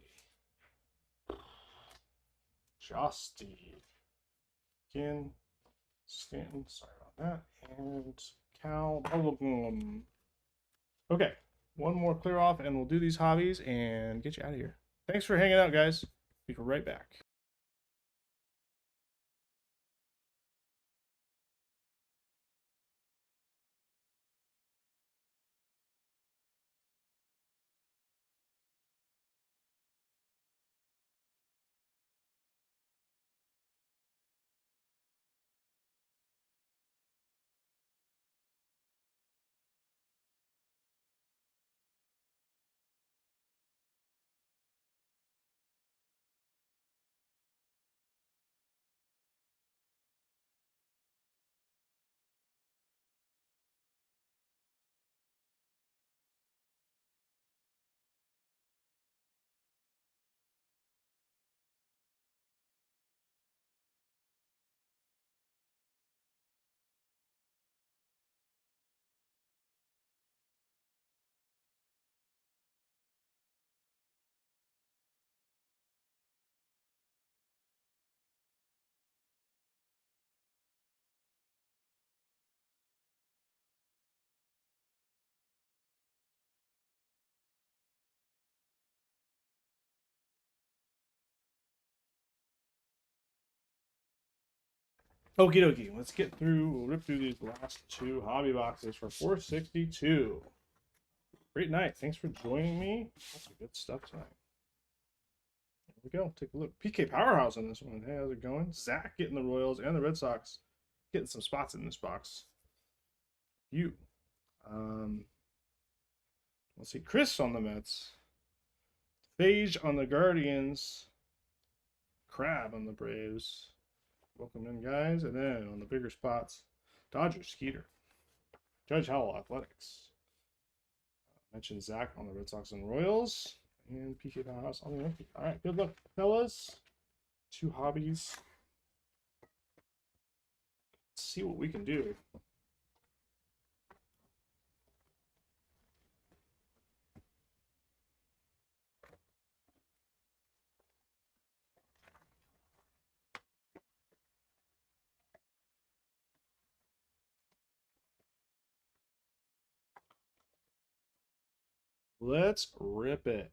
Justy, Kin, Stanton. Sorry about that. And Cal Bubblegum. Okay, one more clear off, and we'll do these hobbies and get you out of here. Thanks for hanging out, guys. Be right back. Okie dokie. Let's get through. We'll rip through these last two hobby boxes for 462. Great night. Thanks for joining me. Lots of good stuff tonight. There we go. Take a look. PK Powerhouse on this one. Hey, how's it going? Zach getting the Royals and the Red Sox. Getting some spots in this box. You. Let's see. Chris on the Mets. Phage on the Guardians. Crab on the Braves. Welcome in, guys. And then on the bigger spots, Dodgers, Skeeter. Judge Howell, Athletics. Mentioned Zach on the Red Sox and Royals. And PK Powerhouse on the Yankees. All right, good luck, fellas. Two hobbies. Let's see what we can do. Let's rip it.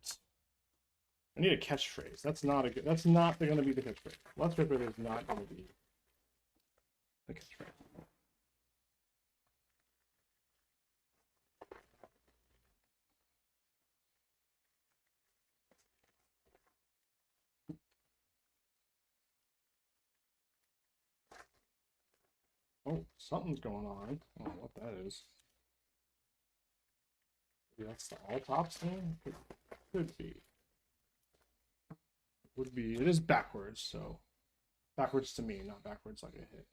I need a catchphrase. That's not a good. That's not going to be the catchphrase. Let's rip it is not going to be the catchphrase. Oh, something's going on. I don't know what that is. Maybe that's the all tops thing. Could be. Would be. It is backwards, so backwards to me, not backwards like a hit.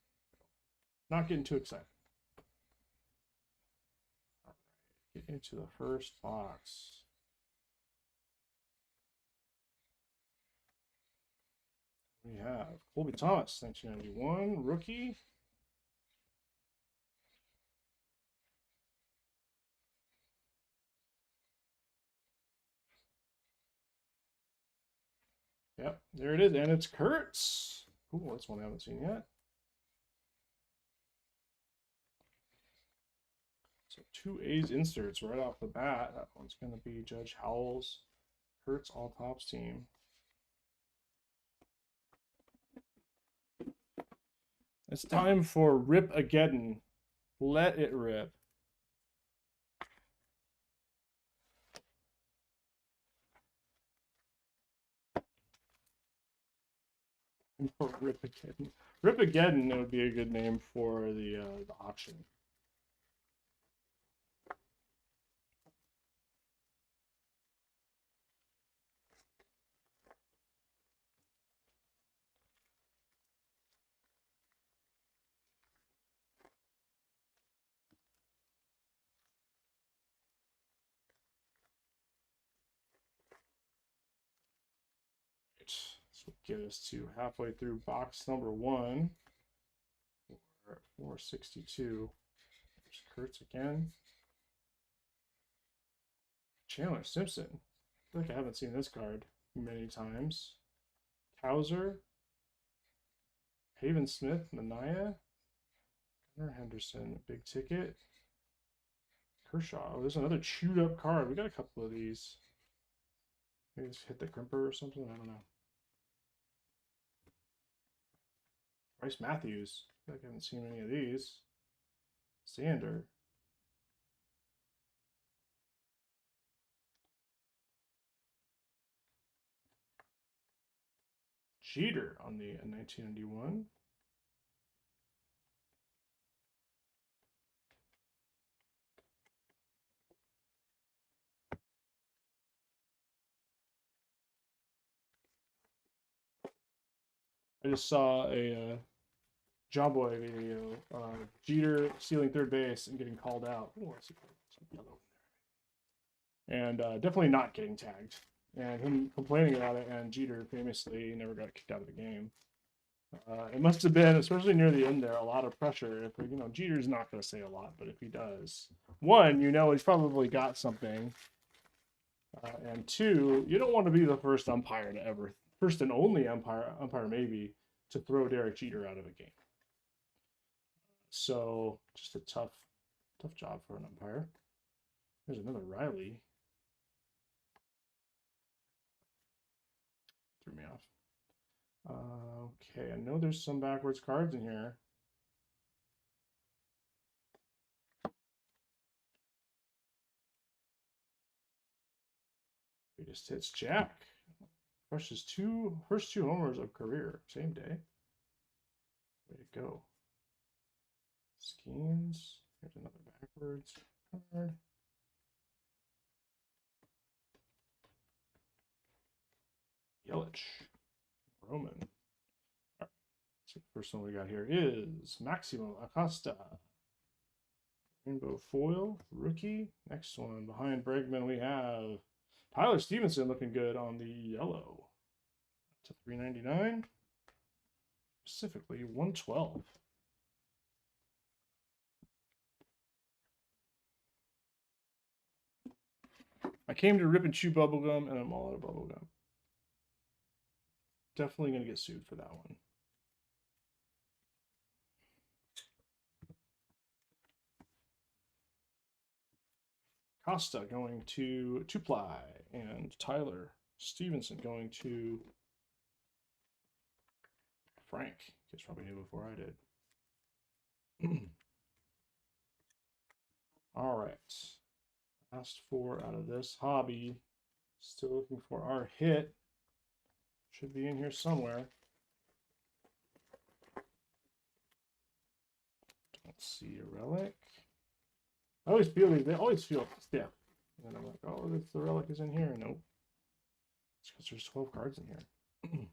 Not getting too excited. All right, get into the first box. We have Colby Thomas, 1991, rookie. Yep, there it is, and it's Kurtz. Cool, that's one I haven't seen yet. So 2 A's inserts right off the bat. That one's going to be Judge Howell's Kurtz All Tops team. It's time for Rip-ageddon. Let it rip. Rip-ageddon. Rip-ageddon would be a good name for the auction. This will get us to halfway through box number 1. We're at 462. There's Kurtz again. Chandler Simpson. I feel like I haven't seen this card many times. Hauser. Haven Smith, Mania. Gunnar Henderson, big ticket. Kershaw. Oh, there's another chewed up card. We got a couple of these. Maybe it's hit the crimper or something. I don't know. Bryce Matthews. I feel like I haven't seen any of these. Sander. Jeter on the 1991. I just saw a John Boy video. Jeter stealing third base and getting called out. Oh, I see some yellow in there. And definitely not getting tagged. And him complaining about it, and Jeter famously never got kicked out of the game. It must have been, especially near the end there, a lot of pressure. If Jeter's not going to say a lot, but if he does, one, he's probably got something, and two, you don't want to be the first umpire to ever, first and only umpire maybe, to throw Derek Jeter out of a game. So just a tough job for an umpire. There's another Riley. Threw me off. Okay, I know there's some backwards cards in here. Greatest hits, Jack. Crushes first two homers of career, same day. Way to go. Schemes. Here's another backwards card. Yelich. Roman. All right. So the first one we got here is Maximo Acosta. Rainbow foil, rookie. Next one behind Bregman, we have Tyler Stevenson looking good on the yellow. To 399. Specifically 112. I came to rip and chew bubblegum, and I'm all out of bubblegum. Definitely going to get sued for that one. Costa going to Two-Ply, and Tyler Stevenson going to Frank. You guys probably knew before I did. All right. Last four out of this hobby. Still looking for our hit. Should be in here somewhere. Don't see a relic. I always feel these, they always feel stiff. And then I'm like, oh, the relic is in here. Nope. It's because there's 12 cards in here.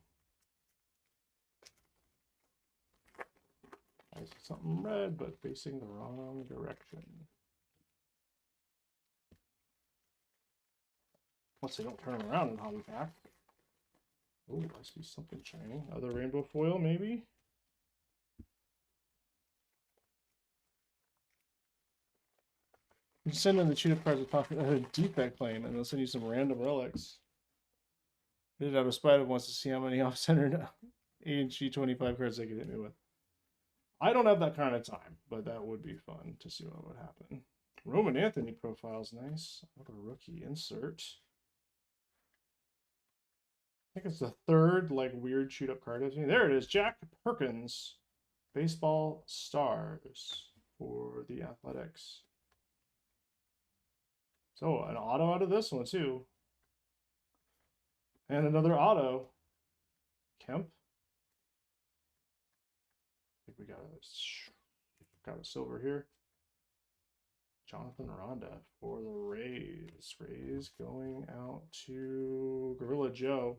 I see something red, but facing the wrong direction. Once they don't turn them around in Hobby Pack. Oh, I see something shiny. Other rainbow foil, maybe? You send in the cheetah cards with a defect claim, and they'll send you some random relics. I did it out of spite of wants to see how many off-centered A&G 25 cards they could hit me with. I don't have that kind of time, but that would be fun to see what would happen. Roman Anthony profile's nice. Another rookie insert. I think it's the third, like, weird shoot-up card I've seen. There it is, Jack Perkins. Baseball Stars for the Athletics. So, an auto out of this one, too. And another auto. Kemp. I think we got a silver here. Jonathan Ronda for the Rays. Rays going out to Gorilla Joe.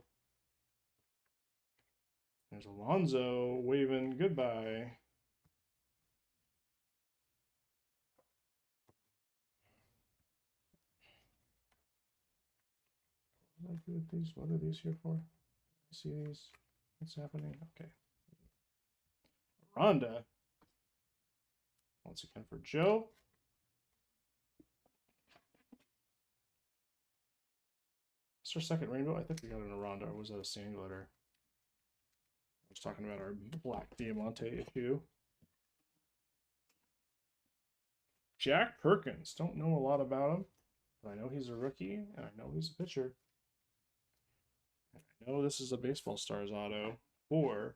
There's Alonzo waving goodbye. What are these here for? See these? What's happening? Okay. Ronda. Once again for Joe. It's our second rainbow. I think we got it in a Ronda, or was that a sand glitter? I was talking about our Black Diamante issue. Jack Perkins. Don't know a lot about him, but I know he's a rookie, and I know he's a pitcher. And I know this is a Baseball Stars auto for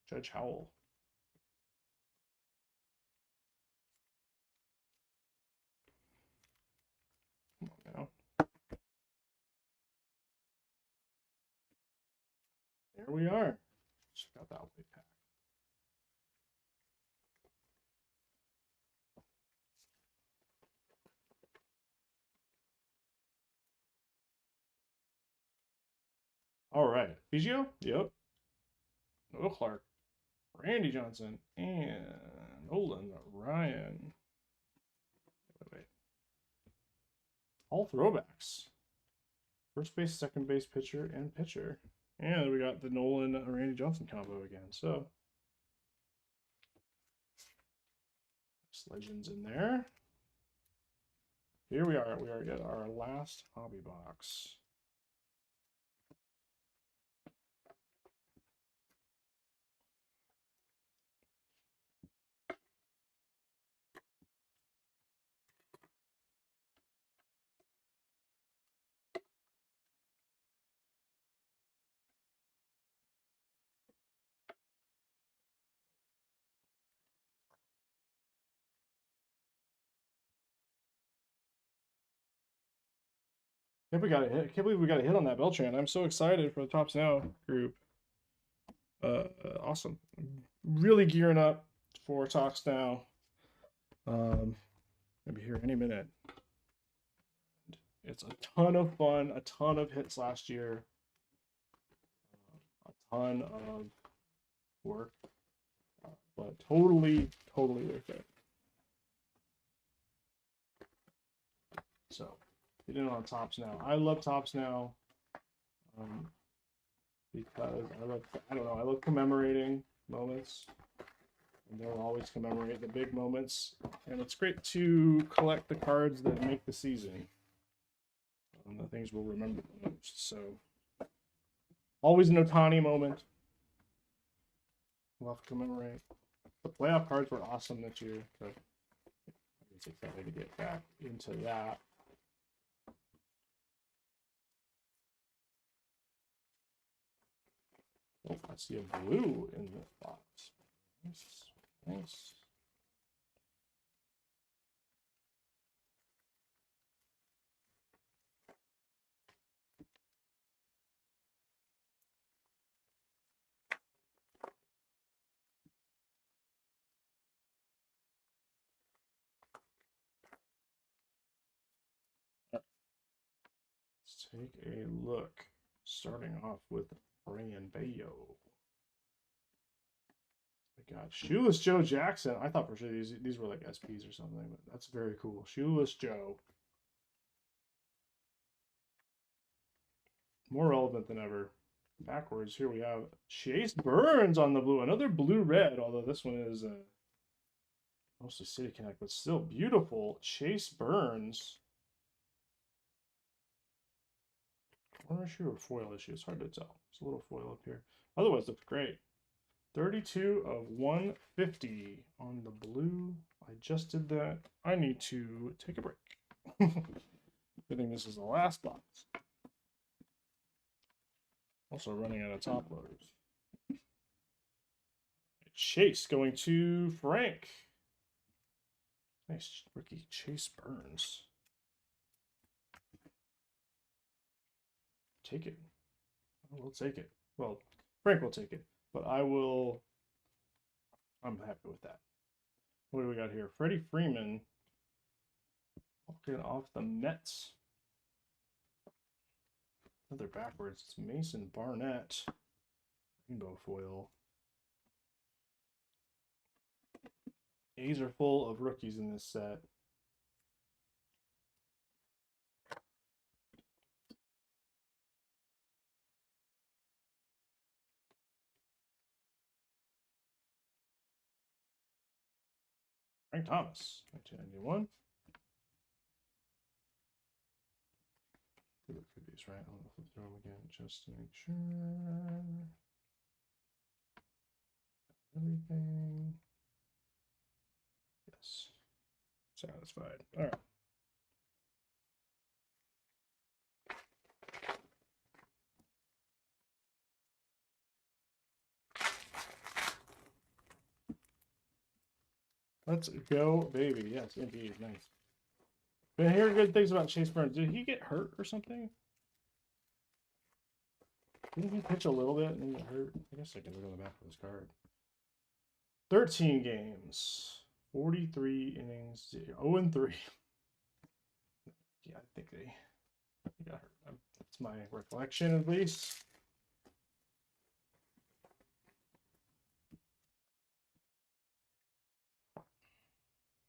Judge Howell. Come on now. There we are. Check out that white pack. All right. Biggio? Yep. Noah Clark. Randy Johnson. And Nolan Ryan. Wait. All throwbacks. First base, second base, pitcher, and pitcher. And we got the Nolan Randy Johnson combo again. So, legends in there. Here we are. We are at our last hobby box. Can't we got a hit. I can't believe we got a hit on that Beltran. I'm so excited for the Tops Now group. Awesome. Really gearing up for Tops Now. Maybe here any minute. It's a ton of fun, a ton of hits last year, a ton of work, but totally worth it. So, get in on Tops Now. I love Tops Now because I love commemorating moments. And they'll always commemorate the big moments. And it's great to collect the cards that make the season. The things we'll remember the most. So, always an Otani moment. We'll have to commemorate. The playoff cards were awesome this year. So, I'm excited to get back into that. Oh, I see a blue in the box. Nice. Let's take a look. Starting off with Brian Bayo. We got Shoeless Joe Jackson. I thought for sure these were like SPs or something, but that's very cool. Shoeless Joe. More relevant than ever. Backwards, here we have Chase Burns on the blue. Another blue-red, although this one is mostly City Connect, but still beautiful. Chase Burns. Corner issue or foil issue? It's hard to tell. There's a little foil up here. Otherwise, looks great. 32 of 150 on the blue. I just did that. I need to take a break. Good thing this is the last box. Also running out of top loaders. Chase going to Frank. Nice rookie Chase Burns. Take it. We'll take it. Well, Frank will take it, but I'm happy with that. What do we got here? Freddie Freeman walking off the Mets. Another backwards. It's Mason Barnett. Rainbow foil. A's are full of rookies in this set. Frank Thomas, 1991. Look through these, right? I'm gonna flip through them again just to make sure. Everything. Yes. Satisfied. All right. Let's go, baby. Yes, indeed. Nice. Been hearing good things about Chase Burns. Did he get hurt or something? Didn't he pitch a little bit and get hurt? I guess I can look on the back of this card. 13 games, 43 innings, 0-3. Yeah, I think they got hurt. That's my recollection, at least.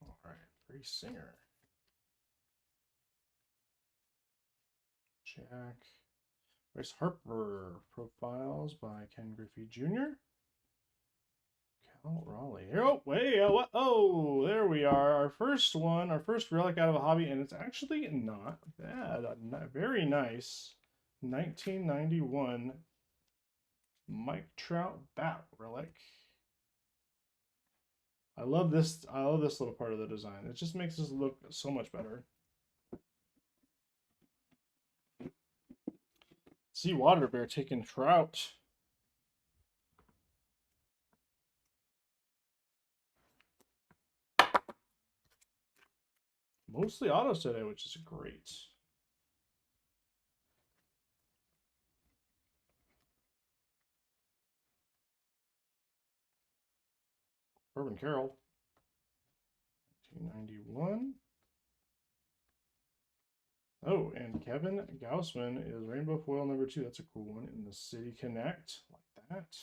All right, Bree Singer. Jack. Bryce Harper. Profiles by Ken Griffey Jr. Cal Raleigh. Oh, wait, what? Oh, there we are. Our first one, our first relic out of a hobby, and it's actually not bad. Very nice. 1991 Mike Trout bat relic. I love this little part of the design. It just makes this look so much better. See Water Bear taking Trout. Mostly autos today, which is great. Corbin Carroll, 1991. Oh, and Kevin Gaussman is Rainbow Foil number 2. That's a cool one in the City Connect, like that.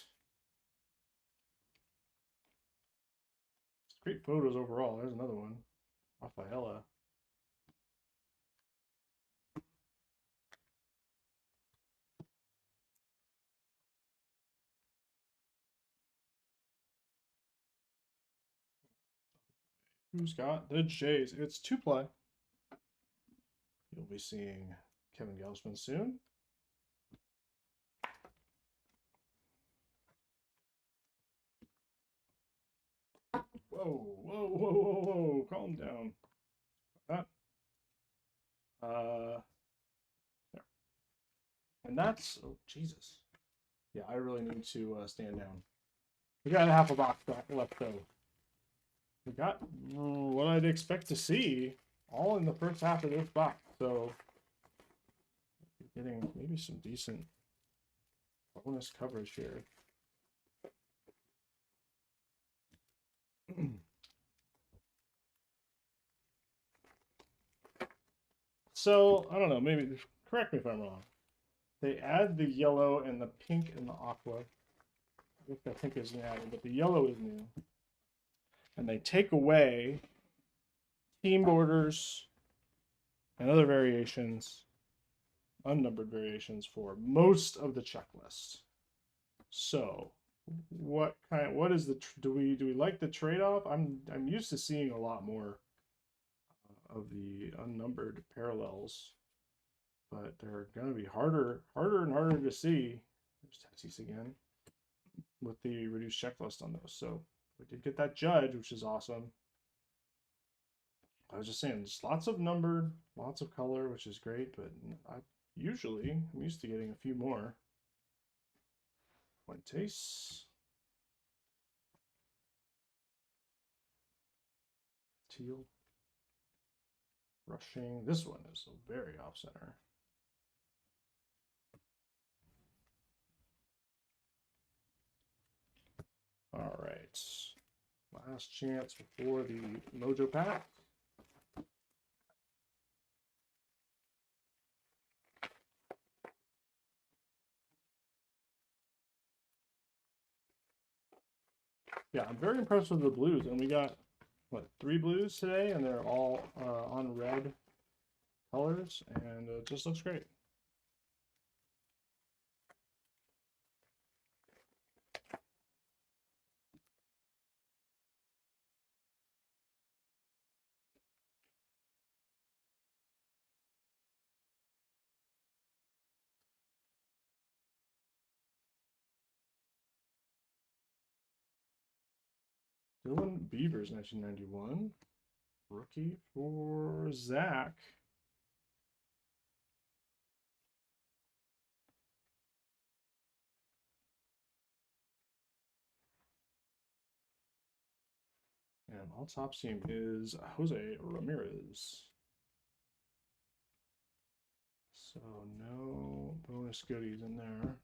Great photos overall. There's another one. Rafaela. Who's got the Jays? It's 2-play. You'll be seeing Kevin Gaussman soon. Whoa, whoa, whoa, whoa, whoa. Calm down. That. There. And that's, oh, Jesus. Yeah, I really need to stand down. We got a half a box left, though. We got what I'd expect to see all in the first half of this box. So, getting maybe some decent bonus coverage here. So, I don't know, maybe, correct me if I'm wrong. They add the yellow and the pink and the aqua. I think isn't added, but the yellow is new. And they take away team borders and other variations, unnumbered variations for most of the checklist. So, what is the do we like the trade-off? I'm used to seeing a lot more of the unnumbered parallels, but they're going to be harder and harder to see. There's Tatis again with the reduced checklist on those. So we did get that judge, which is awesome. I was just saying, just lots of numbered, lots of color, which is great, but I'm used to getting a few more. Fuentes. Teal. Rushing. This one is very off center. All right. Last chance before the Mojo Pack. Yeah, I'm very impressed with the blues, and we got what 3 blues today, and they're all on red colors, and it just looks great. Dylan Beavers, 1991. Rookie for Zach. And all top team is Jose Ramirez. So no bonus goodies in there,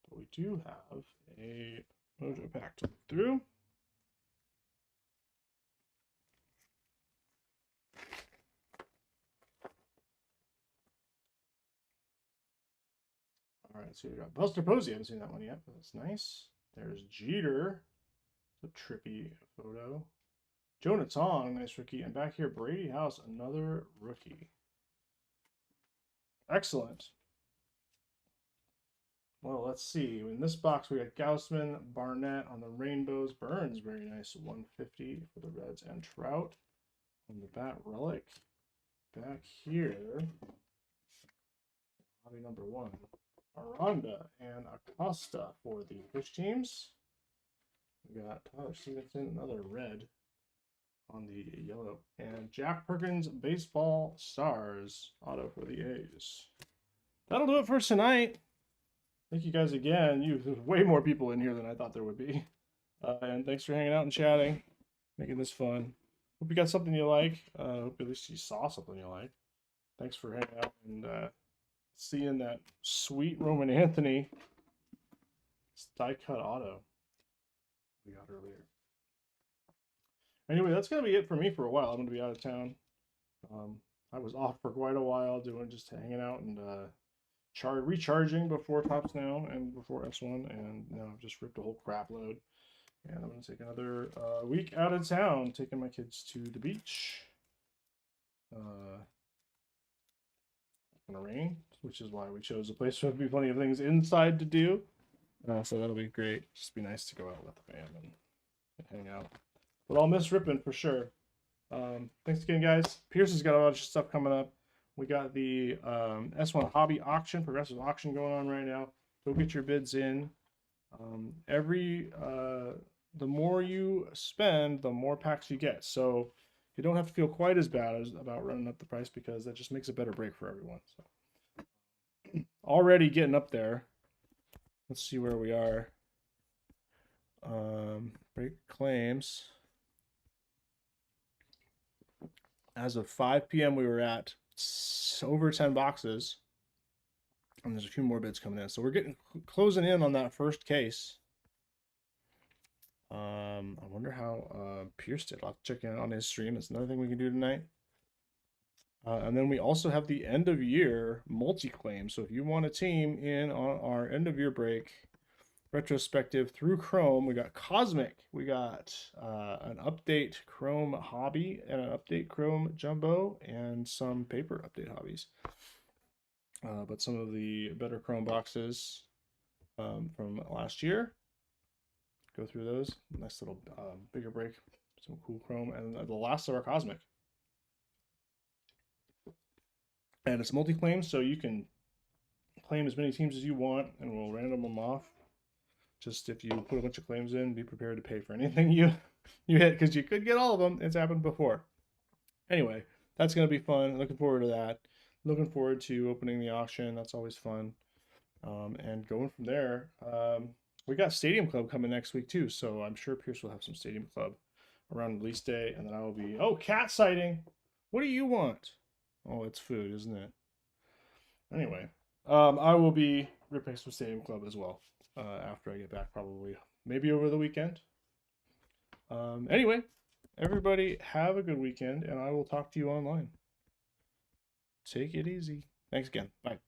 but we do have a Mojo Pack to look through. All right, so we got Buster Posey. I haven't seen that one yet, but that's nice. There's Jeter. It's a trippy photo. Jonah Tong, nice rookie. And back here, Brady House, another rookie. Excellent. Well, let's see. In this box, we got Gaussman, Barnett on the Rainbows. Burns, very nice. 150 for the Reds, and Trout on the Bat Relic. Back here, hobby number 1. Aranda and Acosta for the fish teams. We got Tyler Stevenson, another red on the yellow. And Jack Perkins, Baseball Stars auto for the A's. That'll do it for tonight. Thank you guys again. There's way more people in here than I thought there would be. And thanks for hanging out and chatting, making this fun. Hope you got something you like. Hope at least you saw something you like. Thanks for hanging out and seeing that sweet Roman Anthony die cut auto we got earlier. Anyway, that's gonna be it for me for a while. I'm gonna be out of town. I was off for quite a while, doing just hanging out and recharging before Top Snow and before S1, and now I've just ripped a whole crap load. And I'm gonna take another week out of town, taking my kids to the beach. Gonna rain, which is why we chose a place where there'll be plenty of things inside to do. So that'll be great. Just be nice to go out with the fam and hang out. But I'll miss ripping for sure. Thanks again, guys. Pierce has got a lot of stuff coming up. We got the S1 hobby auction, progressive auction going on right now. Go get your bids in. The more you spend, the more packs you get. So you don't have to feel quite as bad about running up the price, because that just makes a better break for everyone. So already getting up there. Let's see where we are. Break claims. As of 5 p.m., we were at over 10 boxes. And there's a few more bids coming in. So we're getting closing in on that first case. I wonder how Pierce did. I'll have to check in on his stream. That's another thing we can do tonight. And then we also have the end of year multi-claim. So if you want a team in on our end of year break retrospective through Chrome, we got Cosmic, we got an update Chrome hobby and an update Chrome jumbo, and some paper update hobbies. But some of the better Chrome boxes from last year, go through those. Nice little bigger break, some cool Chrome, and the last of our Cosmic. And it's multi-claim, so you can claim as many teams as you want, and we'll random them off. Just if you put a bunch of claims in, be prepared to pay for anything you hit, because you could get all of them. It's happened before. Anyway, that's going to be fun. Looking forward to that. Looking forward to opening the auction. That's always fun. And going from there, we got Stadium Club coming next week too, so I'm sure Pierce will have some Stadium Club around release day, and then I will be, oh, cat sighting. What do you want? Oh, it's food, isn't it? Anyway, I will be ripping some Stadium Club as well after I get back, probably maybe over the weekend. Anyway, everybody have a good weekend, and I will talk to you online. Take it easy. Thanks again. Bye.